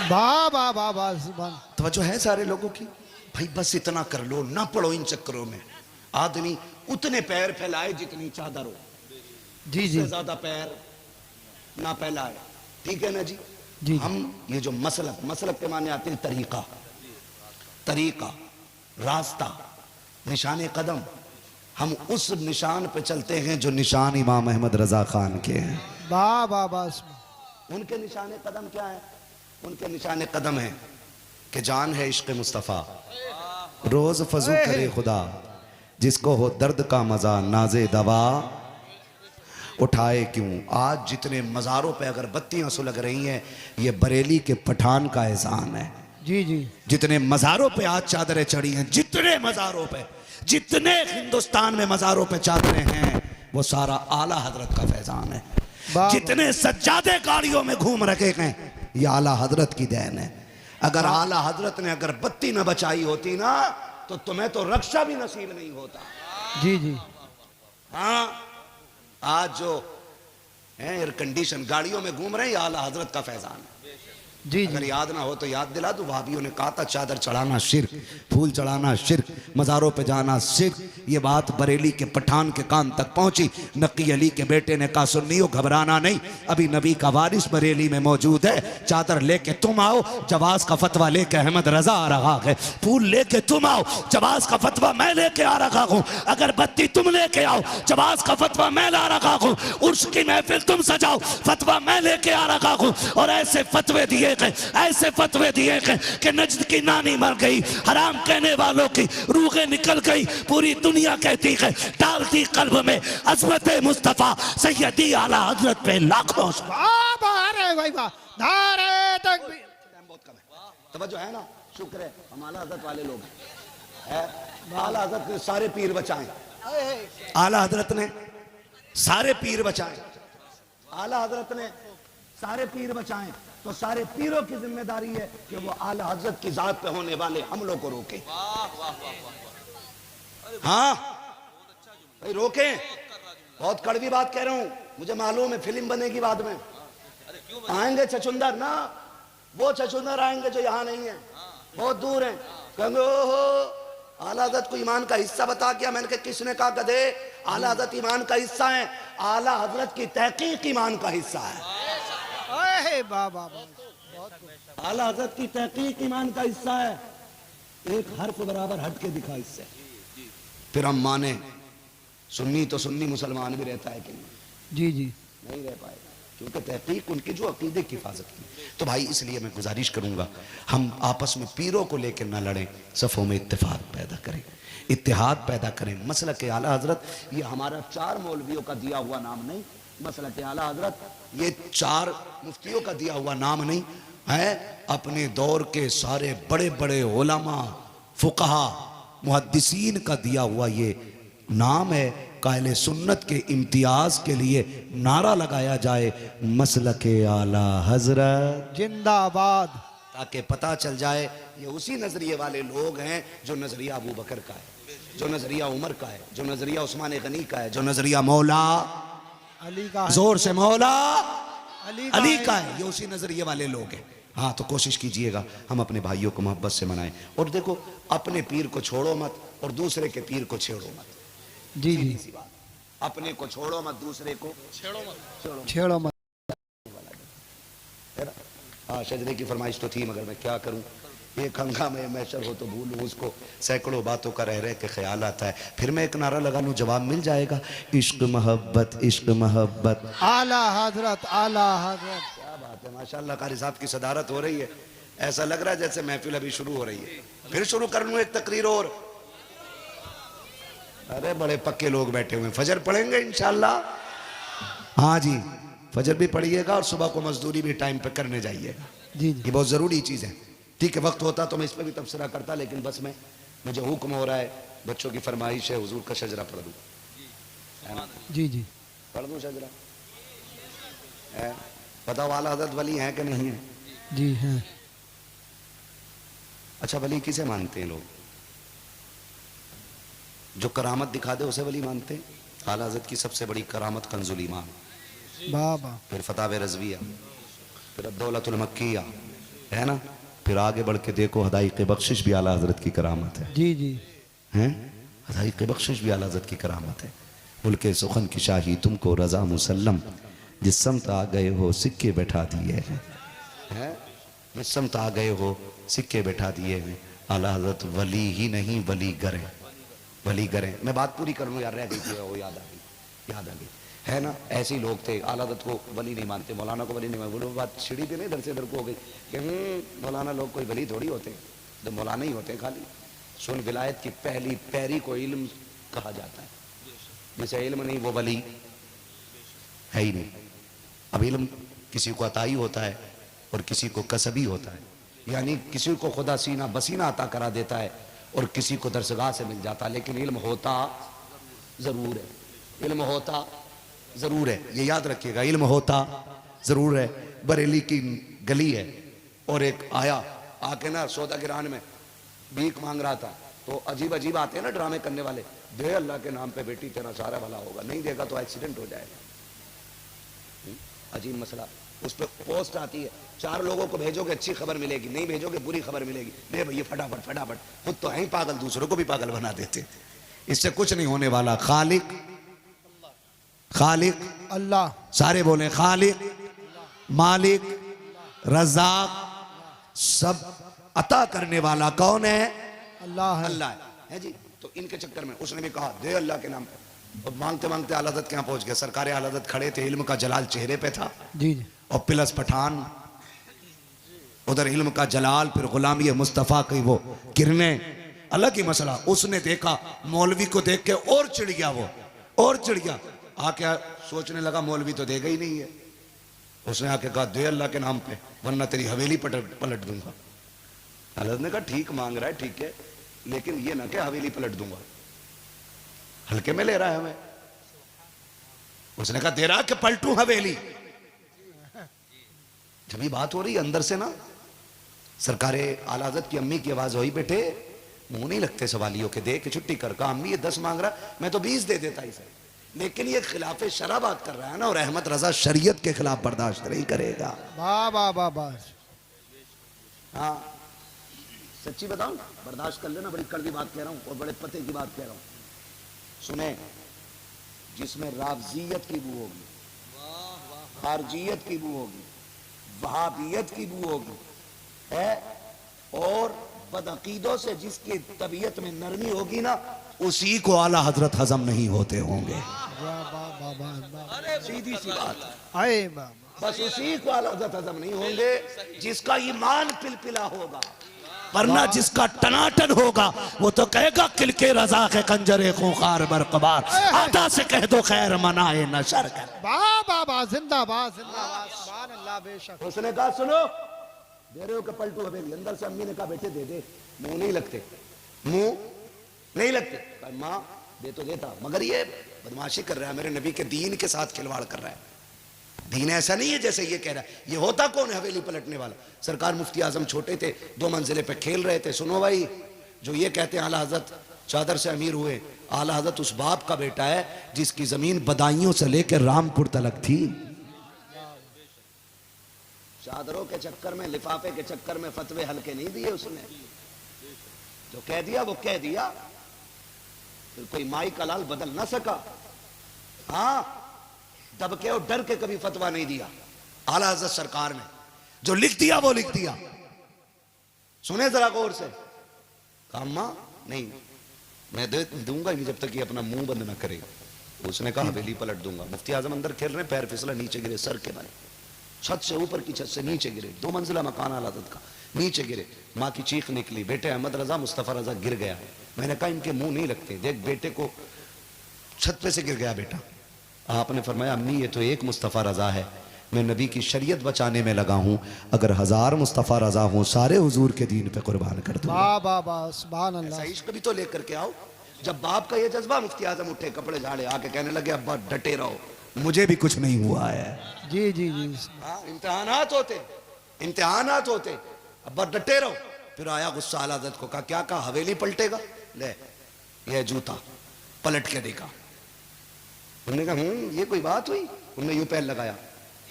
واہ واہ واہ واہ، سبحان. توجہ ہے سارے لوگوں کی؟ بھائی بس اتنا کر لو، نہ پڑھو ان چکروں میں. آدمی اتنے پیر پھیلائے جتنی چادر ہو، جی اس جی سے زیادہ پیر نہ پھیلائے. ٹھیک ہے نا جی؟ جی. ہم یہ جو مسلک کے معنی آتے ہیں طریقہ، راستہ، نشان قدم، ہم اس نشان پہ چلتے ہیں جو نشان امام احمد رضا خان کے ہیں. واہ واہ واہ، سبحان. ان کے نشان قدم کیا ہے؟ ان کے نشان قدم ہے کہ جان ہے عشق مصطفیٰ، روز فضو کرے خدا، جس کو ہو درد کا مزہ ناز دوا اٹھائے کیوں. آج جتنے مزاروں پہ اگر بتیاں سلگ رہی ہیں، یہ بریلی کے پٹھان کا احسان ہے. جی جی. جتنے مزاروں پہ آج چادریں چڑھی ہیں، جتنے مزاروں پہ، جتنے ہندوستان میں مزاروں پہ چادریں ہیں، وہ سارا اعلیٰ حضرت کا فیضان ہے. واہ. جتنے سجادے گاڑیوں میں گھوم رکھے ہیں، یہ اعلیٰ حضرت کی دین ہے. اگر اعلیٰ حضرت نے اگر بتی نہ بچائی ہوتی نا، تو تمہیں تو رکشہ بھی نصیب نہیں ہوتا. جی جی. ہاں، آج جو ایئر کنڈیشن گاڑیوں میں گھوم رہے ہیں، یہ اعلیٰ حضرت کا فیضان ہے. جی اگر جی. یاد نہ ہو تو یاد دلا دو. وہابیوں نے کہا تھا چادر چڑھانا شرک، پھول چڑھانا شرک، مزاروں پہ جانا شرک. یہ بات بریلی کے پٹھان کے کان تک پہنچی. نقی علی کے بیٹے نے کہا سنیو گھبرانا نہیں، ابھی نبی کا وارث بریلی میں موجود ہے. چادر لے کے تم آؤ، جواز کا فتویٰ لے کے احمد رضا آ رہا ہے. پھول لے کے تم آؤ، جواز کا فتویٰ میں لے کے آ رہا ہوں. اگر بتی تم لے کے آؤ، جواز کا فتویٰ میں لا رہا ہوں. عرس کی محفل تم سجاؤ، فتویٰ میں لے کے آ رہا ہوں. اور ایسے فتوے دیے گئے، ایسے فتوے دیے گئے کہ نجد کی نانی مر گئی، حرام کہنے والوں کی روحیں نکل گئی. پوری دنیا کہتی ہے ڈالتی قلب میں عظمت مصطفیٰ سیدی اعلیٰ حضرت پہ لاکھوں. واہ واہ، ارے بھائی واہ، نعرہ تکبیر. توجہ ہے نا؟ شکر ہے ہم اعلیٰ حضرت والے لوگ ہیں. اعلیٰ حضرت نے سارے پیر بچائیں. اعلیٰ حضرت نے سارے پیر بچائیں. اعلیٰ حضرت نے سارے پیر بچائیں. تو سارے پیروں کی ذمہ داری ہے کہ وہ اعلیٰ حضرت کی ذات پہ ہونے والے حملوں کو روکیں. ہاں بھائی روکیں. بہت کڑوی بات کہہ رہا ہوں، مجھے معلوم ہے فلم بنے گی بعد میں. آئیں گے چچندر نا، وہ چچندر آئیں گے جو یہاں نہیں ہیں، بہت دور ہیں. کہیں گے اوہو اعلیٰ حضرت کو ایمان کا حصہ بتا کیا. میں نے کہا کس نے کہا گدھے؟ اعلیٰ حضرت ایمان کا حصہ ہیں. اعلیٰ حضرت کی تحقیق ایمان کا حصہ ہے. اے بابا، اعلیٰ حضرت کی تحقیق ایمان کا حصہ ہے. ایک حرف برابر ہٹ کے دکھا اس سے، پھر ہم مانیں. سنی تو سنی مسلمان بھی رہتا ہے کہ جی جی. نہیں رہ پائے گا، کیونکہ تحقیق ان کی جو عقیدے کی حفاظت کی. تو بھائی اس لیے میں گزارش کروں گا ہم آپس میں پیروں کو لے کے نہ لڑیں، صفوں میں اتفاق پیدا کریں، اتحاد پیدا کریں. مسلک اعلیٰ حضرت یہ ہمارا 4 مولویوں کا دیا ہوا نام نہیں. مسلک اعلیٰ حضرت یہ 4 مفتیوں کا دیا ہوا نام نہیں ہے. اپنے دور کے سارے بڑے بڑے علماء، فقہا، محدثین کا دیا ہوا یہ نام ہے. قائل سنت کے امتیاز کے لیے نعرہ لگایا جائے مسلک اعلیٰ حضرت زندہ باد. تاکہ پتہ چل جائے یہ اسی نظریے والے لوگ ہیں جو نظریہ ابو بکر کا ہے، جو نظریہ عمر کا ہے، جو نظریہ عثمان غنی کا ہے، جو نظریہ مولا علی کا ہے. زور سے مولا علی علی کا ہے. یہ اسی نظریے والے لوگ ہیں. ہاں تو کوشش کیجئے گا ہم اپنے بھائیوں کو محبت سے منائیں. اور دیکھو اپنے پیر کو چھوڑو مت اور دوسرے کے پیر کو چھیڑو مت. جی جی. سی بات، اپنے کو چھوڑو مت، دوسرے کو چھیڑو مت. چھیڑو مت. ہاں شجرے کی فرمائش تو تھی مگر میں کیا کروں. ایک ہنگامے محشر ہو تو بھولوں اس کو، سینکڑوں باتوں کا رہ کے خیال آتا ہے، پھر میں ایک نعرہ لگا لوں جواب مل جائے گا، عشق محبت عشق محبت۔ اعلی حضرت اعلی حضرت۔ کیا بات ہے، ماشاءاللہ قاری صاحب کی صدارت ہو رہی ہے، ایسا لگ رہا ہے جیسے محفل ابھی شروع ہو رہی ہے۔ پھر شروع کر لوں ایک تقریر اور؟ ارے بڑے پکے لوگ بیٹھے ہوئے ہیں، فجر پڑھیں گے انشاءاللہ؟ ہاں جی، فجر بھی پڑھیے گا اور صبح کو مزدوری بھی ٹائم پہ کرنے جائیے گا، جی جی یہ بہت ضروری چیز ہے۔ ٹھیک ہے، وقت ہوتا تو میں اس پہ بھی تبصرہ کرتا، لیکن بس میں مجھے حکم ہو رہا ہے، بچوں کی فرمائش ہے، حضور کا شجرہ پڑھ دوں، ہے نا؟ جی جی پڑھ دوں شجرہ؟ ہے؟ بتاؤ اعلیٰ حضرت ولی ہیں کہ نہیں ہیں؟ جی ہیں۔ اچھا ولی کسے مانتے ہیں لوگ؟ جو کرامت دکھا دے اسے ولی مانتے ہیں؟ اعلیٰ حضرت کی سب سے بڑی کرامت کنز الایمان، بابا پھر فتاوی رضویہ، پھر الدولۃ المکیہ، ہے نا؟ پھر آگے بڑھ کے دیکھو حدائق بخشش بھی اعلیٰ حضرت کی کرامت ہے، جی جی ہیں؟ حدائق بخشش بھی اعلیٰ حضرت کی کرامت ہے۔ ملک سخن کی شاہی تم کو رضا مسلم، جس سمت آ گئے ہو سکے بیٹھا دیے ہیں، جس سمت آ گئے ہو سکے بیٹھا دیے ہیں۔ اعلیٰ حضرت ولی ہی نہیں ولی گر ہیں، ولی گر ہیں۔ میں بات پوری کر لوں یار، رہ گئی تھی وہ یاد آ گئی، ہے نا؟ ایسے ہی لوگ تھے اعلیٰ حضرت کو ولی نہیں مانتے، مولانا کو ولی نہیں مانتے، وہ بات چھڑی تھی نہیں ادھر سے ادھر کو ہو گئی کہ مولانا لوگ کوئی ولی تھوڑی ہوتے ہیں، تو مولانا ہی ہوتے ہیں خالی۔ سن، ولایت کی پہلی پیری کو علم کہا جاتا ہے، جسے علم نہیں وہ ولی ہے ہی نہیں۔ اب علم کسی کو عطائی ہوتا ہے اور کسی کو کسبی ہوتا ہے، یعنی کسی کو خدا سینہ بسینہ عطا کرا دیتا ہے اور کسی کو درسگاہ سے مل جاتا ہے، لیکن علم ہوتا ضرور ہے، علم ہوتا ضرور ہے، یہ یاد رکھیے گا، علم ہوتا ضرور ہے۔ بریلی کی گلی ہے اور ایک آیا آ کے نا سودا گران میں بھیک مانگ رہا تھا، تو عجیب عجیب آتے ہیں نا ڈرامے کرنے والے، دے اللہ کے نام پہ بیٹی تیرا سارا بھلا ہوگا، نہیں دے گا تو ایکسیڈنٹ ہو جائے گا، عجیب مسئلہ۔ اس پہ پوسٹ آتی ہے، 4 لوگوں کو بھیجو گے اچھی خبر ملے گی، نہیں بھیجو گے بری خبر ملے گی، لے بھئی فٹافٹ فٹافٹ، خود تو ہیں پاگل دوسروں کو بھی پاگل بنا دیتے، اس سے کچھ نہیں ہونے والا۔ خالق خالق اللہ، سارے بولیں خالق مالک رزاق، سب عطا کرنے والا کون ہے؟ اللہ ہے۔ اللہ ہے جی۔ تو ان کے چکر میں اس نے بھی کہا دے اللہ کے نام پہ، اور مانگتے مانگتے اعلیٰ حضرت کے یہاں پہنچ گئے، سرکار اعلیٰ حضرت کھڑے تھے، علم کا جلال چہرے پہ تھا، جی جی اور پلس پٹھان ادھر علم کا جلال، پھر غلامی مصطفیٰ کی وہ کرنیں، الگ ہی مسئلہ۔ اس نے دیکھا مولوی کو دیکھ کے اور چڑھ گیا، وہ اور چڑھ گیا، آ کے سوچنے لگا مولوی تو دے گا ہی نہیں ہے، اس نے آ کے کہا دے اللہ کے نام پہ ورنہ تیری حویلی پلٹ دوں گا۔ حضرت نے کہا ٹھیک مانگ رہا ہے ٹھیک ہے، لیکن یہ نہ کہ حویلی پلٹ دوں گا، ہلکے میں لے رہا ہے ہمیں۔ اس نے کہا دے رہا کہ پلٹوں حویلی؟ جب یہ بات ہو رہی ہے اندر سے نا، سرکار اعلیٰ حضرت کی امی کی آواز ہوئی بیٹے منہ نہیں لگتے سوالیوں کے، دے کے چھٹی کر، کہا امی یہ 10 مانگ رہا میں تو 20 دے دیتا اسے، لیکن یہ خلاف شرع بات کر رہا ہے نا، اور احمد رضا شریعت کے خلاف برداشت نہیں کرے گا۔ بابا بابا ہاں سچی بتاؤں، برداشت کر لینا، بڑی کڑوی بات کہہ رہا ہوں اور بڑے پتے کی بات کہہ رہا ہوں۔ سنیں، جس میں رافضیت کی بو ہوگی، خارجیت کی بو ہوگی، وہابیت کی بو ہوگی ہے، اور بدعقیدوں سے جس کی طبیعت میں نرمی ہوگی نا، اسی کو اعلیٰ حضرت ہضم نہیں ہوتے ہوں گے، سیدھی سی بات، آئے بابا، بس اسی کو اعلیٰ حضرت ہضم نہیں ہوں گے جس کا ایمان پلپلا ہوگا، ورنہ جس کا ٹناٹن ہوگا وہ تو کہے گا کل کے رضا کے کنجر خونخوار برقبار، آدھا سے کہہ دو خیر منائے نہ شر کر۔ بابا بابا زندہ باد زندہ باد، سبحان اللہ، بے شک۔ اس نے کہا سنو، دے رہے ہو کہ پلٹو حویلی؟ اندر سے امی نے کہا بیٹے دے دے، منہ نہیں لگتے، منہ نہیں لگتے، کہا ماں دے تو دیتا، مگر یہ بدماشی کر رہا ہے، میرے نبی کے دین کے ساتھ کھلواڑ کر رہا ہے، دین ایسا نہیں ہے جیسے یہ کہہ رہا ہے، یہ ہوتا کون ہے حویلی پلٹنے والا؟ سرکار مفتی اعظم چھوٹے تھے، 2 منزلے پہ کھیل رہے تھے، سنو بھائی، جو یہ کہتے ہیں اعلیٰ حضرت چادر سے امیر ہوئے، اعلیٰ حضرت اس باپ کا بیٹا ہے جس کی زمین بدائیوں سے لے کے رامپور تلک تھی، چادروں کے چکر میں، لفافے کے چکر میں فتوے ہلکے نہیں دیے اس نے، جو کہہ دیا وہ کہہ دیا، پھر کوئی مائی کا لال بدل نہ سکا، ہاں دب کے اور ڈر کے کبھی فتویٰ نہیں دیا، اعلیٰ حضرت سرکار نے جو لکھ دیا وہ لکھ دیا، سنیں ذرا غور سے. کہا اماں نہیں میں دوں گا نہیں جب تک یہ اپنا منہ بند نہ کرے. اس نے کہا حویلی پلٹ دوں گا. مفتی اعظم اندر کھیل رہے ہیں, پیر پھسلا, نیچے گرے سر کے بل, چھت سے اوپر کی چھت سے نیچے گرے, 2 منزلہ مکان اعلی حضرت کا, نیچے گرے. ماں کی چیخ نکلی, بیٹے احمد رضا مصطفیٰ رضا گر گیا. میں نے کہا ان کے منہ نہیں لگتے, دیکھ بیٹے کو چھت پہ سے گر گیا بیٹا. آپ نے فرمایا امی یہ تو ایک مصطفیٰ رضا ہے, میں نبی کی شریعت بچانے میں لگا ہوں, اگر 1000 مصطفیٰ رضا ہوں سارے حضور کے دین پہ قربان کر دوں. واہ واہ واہ سبحان اللہ. ایسا عشق بھی تو لے کر کے آؤ. جب باپ کا یہ جذبہ, مفتی اعظم اٹھے, کپڑے جھاڑے, آ کے کہنے لگے ابا ڈٹے رہو, مجھے بھی کچھ نہیں ہوا ہے. جی جی جی امتحانات ہوتے, امتحانات ہوتے, ابا ڈٹے رہو. پھر آیا غصہ اعلیٰ حضرت کو, کہا کیا حویلی پلٹے گا, لے یہ جوتا پلٹ کے دیکھا. انہوں نے کہا یہ کوئی بات ہوئی. انہوں نے یوں پیر لگایا,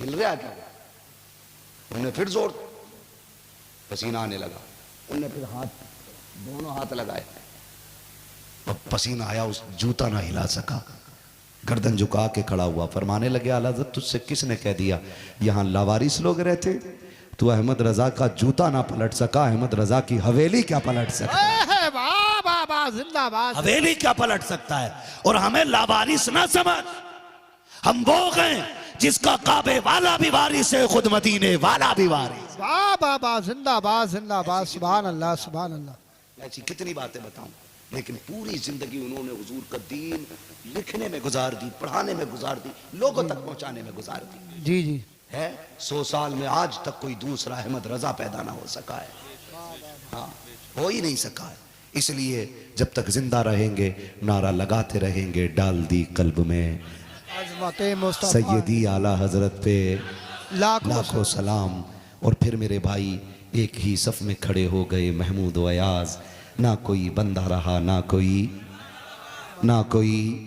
ہل رہا کیا. انہوں نے پھر زور, پسینہ آنے لگا. انہوں نے پھر ہاتھ, دونوں ہاتھ لگائے, پسینہ آیا, اس جوتا نہ ہلا سکا. گردن جھکا کے کھڑا ہوا, فرمانے لگے اعلیٰ حضرت تجھ سے کس نے کہہ دیا یہاں لاوارث لوگ رہتے, تو احمد رضا کا جوتا نہ پلٹ سکا, احمد رضا کی حویلی کیا پلٹ سکتا, واہ واہ واہ زندہ باد. حویلی کیا پلٹ سکتا ہے. اور ہمیں لاوارث نہ سمجھ, ہم وہ ہیں جس کا کعبے والا بھی وارث ہے, خود مدینے والا بھی وارث. واہ واہ واہ زندہ باد زندہ باد سبحان اللہ سبحان اللہ. ایسی کتنی باتیں بتاؤں, لیکن پوری زندگی انہوں نے حضور کا دین لکھنے میں گزار دی, پڑھانے میں گزار دی, لوگوں تک پہنچانے میں گزار دی. جی جی ہے 100 سال میں آج تک کوئی دوسرا احمد رضا پیدا نہ ہو سکا ہے. ہاں ہو ہی نہیں سکا ہے. اس لیے جب تک زندہ رہیں گے نعرہ لگاتے رہیں گے, ڈال دی قلب میں عظمت مصطفیٰ سیدی اعلیٰ حضرت پہ لاکھوں لاکھوں سلام. اور پھر میرے بھائی ایک ہی صف میں کھڑے ہو گئے محمود و ایاز, نہ کوئی بندہ رہا نہ کوئی.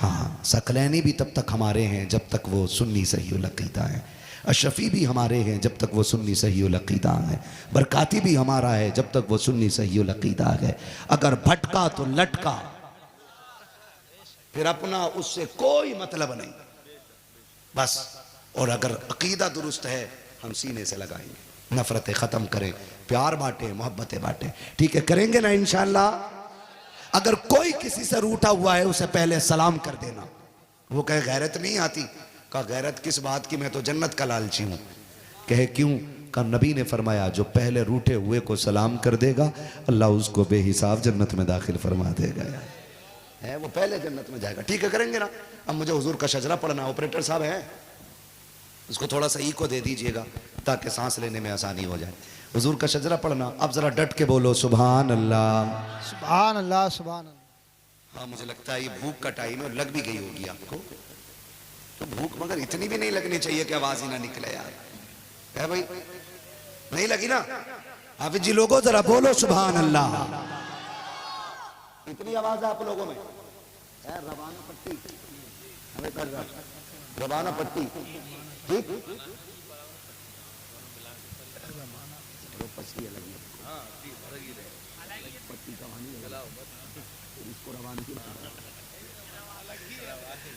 ہاں ثقلینی بھی تب تک ہمارے ہیں جب تک وہ سنی صحیح العقیدہ ہیں, اشرفی بھی ہمارے ہیں جب تک وہ سنی صحیح العقیدہ ہیں, برکاتی بھی ہمارا ہے جب تک وہ سنی صحیح العقیدہ ہے. اگر بھٹکا تو لٹکا, پھر اپنا اس سے کوئی مطلب نہیں بس. اور اگر عقیدہ درست ہے ہم سینے سے لگائیں گے, نفرتیں ختم کریں, پیار بانٹیں, محبتیں بانٹیں. ٹھیک ہے کریں گے نا انشاءاللہ. اگر کوئی کسی سے روٹا ہوا ہے اسے پہلے سلام کر دینا. وہ کہے غیرت نہیں آتی, کہا غیرت کس بات کی, میں تو جنت کا لالچی ہوں. کہے کیوں, کہا نبی نے فرمایا جو پہلے روٹے ہوئے کو سلام کر دے گا اللہ اس کو بے حساب جنت میں داخل فرما دے گا. ہے وہ پہلے جنت میں جائے گا. ٹھیک ہے کریں گے نا. اب مجھے حضور کا شجرہ پڑھنا, آپریٹر صاحب ہیں اس کو تھوڑا سا ایکو دے دیجئے گا تاکہ سانس لینے میں آسانی ہو جائے. حضور کا شجرہ پڑھنا. اب ذرا ڈٹ کے بولو سبحان اللہ سبحان اللہ سبحان اللہ. ہاں مجھے لگتا ہے یہ بھوک کا ٹائم ہے, لگ بھی گئی ہوگی آپ کو. تو بھوک مگر اتنی بھی نہیں لگنی چاہیے کہ آواز ہی نہ نکلے یار. ہے بھائی نہیں لگی نا. حافظ جی لوگوں ذرا بولو سبحان اللہ. اتنی آواز ہے آپ لوگوں میں. روانہ پٹی, روانہ پٹی ٹھیک.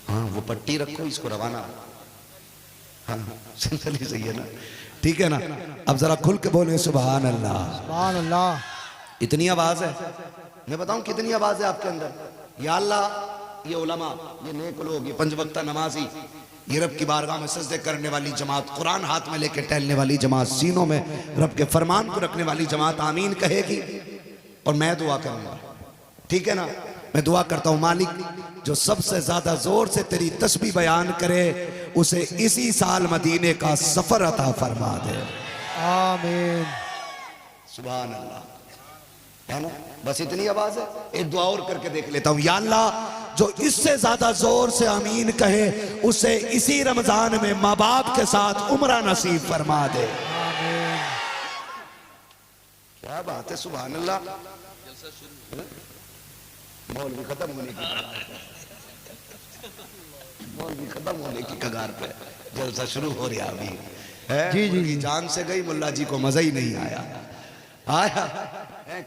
ہاں وہ پٹی رکھو, اس کو روانہ. ہاں چلیے صحیح ہے نا, ٹھیک ہے نا. اب ذرا کھل کے بولے سبحان اللہ سبحان اللہ. اتنی آواز ہے, میں بتاؤں کتنی آواز ہے آپ کے اندر. یا اللہ یہ علماء, یہ نیک لوگ, یہ 5 وقتہ نمازی, یہ رب کی بارگاہ میں سجدے کرنے والی جماعت, قرآن ہاتھ میں لے کے ٹہلنے والی جماعت, سینوں میں رب کے فرمان کو رکھنے والی جماعت آمین کہے گی. اور میں دعا کروں گا, ٹھیک ہے نا. میں دعا کرتا ہوں مالک جو سب سے زیادہ زور سے تیری تسبیح بیان کرے اسے اسی سال مدینے کا سفر عطا فرما دے. آمین. سبحان اللہ. ہے نا, بس اتنی آواز ہے. ایک دعا اور کر کے دیکھ لیتا ہوں. یا اللہ جو اس سے زیادہ زور سے آمین کہے اسے اسی رمضان میں ماں باپ کے ساتھ عمرہ نصیب فرما دے. کیا بات ہے, سبحان اللہ. مولوی ختم ہونے کی مولوی ختم ہونے کی کگار پہ جلسہ شروع ہو رہا ابھی. جی جان سے گئی, ملا جی کو مزہ ہی نہیں آیا. آیا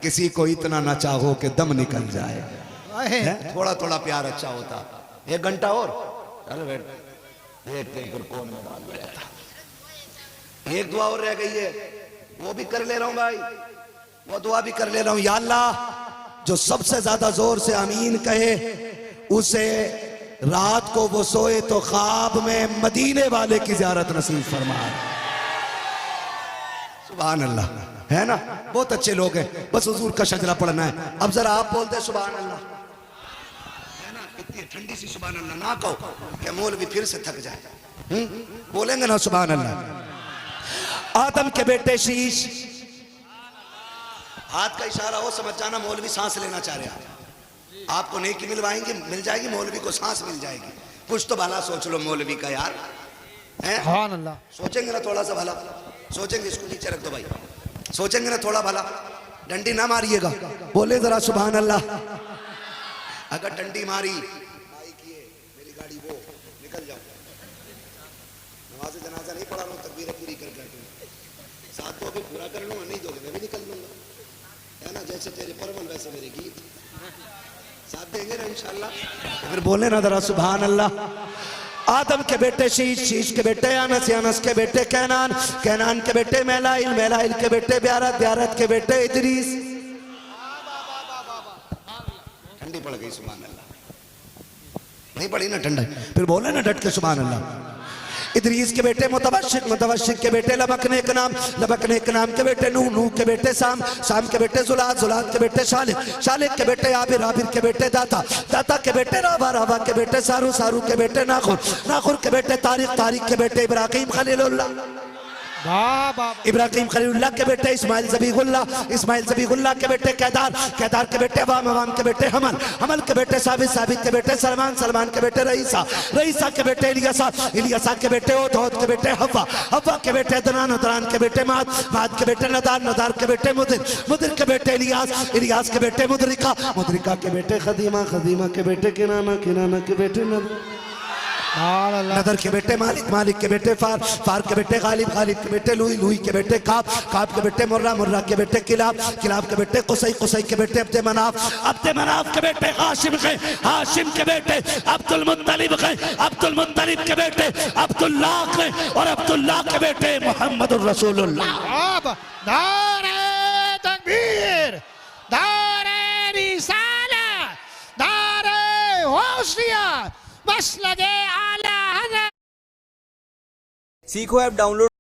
کسی کو اتنا نہ چاہو کہ دم نکل جائے. تھوڑا تھوڑا پیار اچھا ہوتا. 1 گھنٹہ اور چلو بیٹھ دیکھتے ہیں پھر کون میدان میں رہتا. ایک دعا اور رہ گئی ہے, وہ بھی کر لے رہا ہوں بھائی, وہ دعا بھی کر لے رہا ہوں. یا اللہ جو سب سے زیادہ زور سے آمین کہے اسے رات کو وہ سوئے تو خواب میں مدینے والے کی زیارت نصیب فرما. سبحان اللہ, ہے نا, بہت اچھے لوگ ہیں, بس حضور کا شجرہ پڑھنا ہے. اب ذرا آپ بولتے سبحان اللہ, ہے نا, اتنی ٹھنڈی سی سبحان اللہ نہ کہو کہ مولوی پھر سے تھک جائے. بولیں گے نا سبحان اللہ. آدم کے بیٹے شیش, ہاتھ کا اشارہ ہو سمجھ جانا مولوی سانس لینا چاہ رہے ہیں. آپ کو نیکی مل جائے گی, مولوی کو سانس مل جائے گی. کچھ تو بھلا سوچ لو مولوی کا یار, سبحان اللہ. سوچیں گے نا تھوڑا سا بھلا, سوچیں گے, اس کو نیچے رکھ دو بھائی, سوچیں گے نا تھوڑا بھلا. ڈنڈی نہ ماریے گا, بولے ذرا سبحان اللہ. اگر ڈنڈی ماری میری گاڑی وہ نکل جاؤ. نماز جنازہ نہیں پڑھا رہا ہوں, تکبیریں پوری کر کے ساتھ تو ابھی پورا کر لوں گا, نہیں دو گے میں بھی نکل لوں گا, ہے نا. جیسے تیرے پرون ویسے میرے گیت, ساتھ دیں گے نا انشاءاللہ. پھر بولے نا ذرا سبحان اللہ. آدم کے بیٹے شیش, شیش کے بیٹے انس, انس کے بیٹے کینان, کینان کے بیٹے میلائل, میلائل کے بیٹے بیارت, بیارت کے بیٹے ادریس. ٹھنڈی پڑ گئی سبحان اللہ, نہیں پڑی نا ٹھنڈا, پھر بولے نا ڈٹ کے سبحان اللہ. ادریس کے بیٹے متوشق, متوشق کے بیٹے لبکنے کے نام, لبکنے کے نام کے بیٹے نوح, نوح کے بیٹے سام, سام کے بیٹے زلات, زلات کے بیٹے شالق, شالق کے بیٹے عابر, عابر کے بیٹے داتا, داتا کے بیٹے راوا, راوا کے بیٹے سارو, سارو کے بیٹے ناخر, ناخر کے بیٹے طارق, طارق کے بیٹے ابراہیم خلیل اللہ, ابراہیم خلیل اللہ کے بیٹے اسماعیل ذبیح اللہ, اسماعیل ذبیح اللہ کے بیٹے قیدار, قیدار کے بیٹے عوام, عوام کے بیٹے حمل, حمل کے بیٹے ثابت, ثابت کے بیٹے سلمان, سلمان کے بیٹے رئیسہ, رئیسہ کے بیٹے الیاسا, الیاسا کے بیٹے عود, عود کے بیٹے حوا, حوا کے بیٹے عدنان, عدنان کے بیٹے ماد, ماد کے بیٹے ندار, ندار کے بیٹے مدر, مدر کے بیٹے الیاس, الیاس کے بیٹے مدرکہ, مدرکہ کے بیٹے خدیمہ, خدیمہ کے بیٹے کنانہ, کنانہ کے بیٹے نظر کے بیٹے مالک, مالک کے بیٹے فار, فار کے بیٹے غالب, غالب کے بیٹے لوئی, لوئی کے بیٹے کعب, کعب کے بیٹے مرہ, مرہ کے بیٹے کلاب, کلاب کے بیٹے قصی, قصی کے بیٹے عبد مناف, عبد مناف کے بیٹے ہاشم ہیں, ہاشم کے بیٹے عبد المطلب ہیں, عبد المطلب کے بیٹے عبداللہ ہیں, اور عبداللہ کے بیٹے محمد الرسول اللہ. نعرہ تکبیر, نعرہ رسالت, نعرہ غوثیہ, مسلک اعلیٰ حضرت. سیکھو ایپ ڈاؤن لوڈ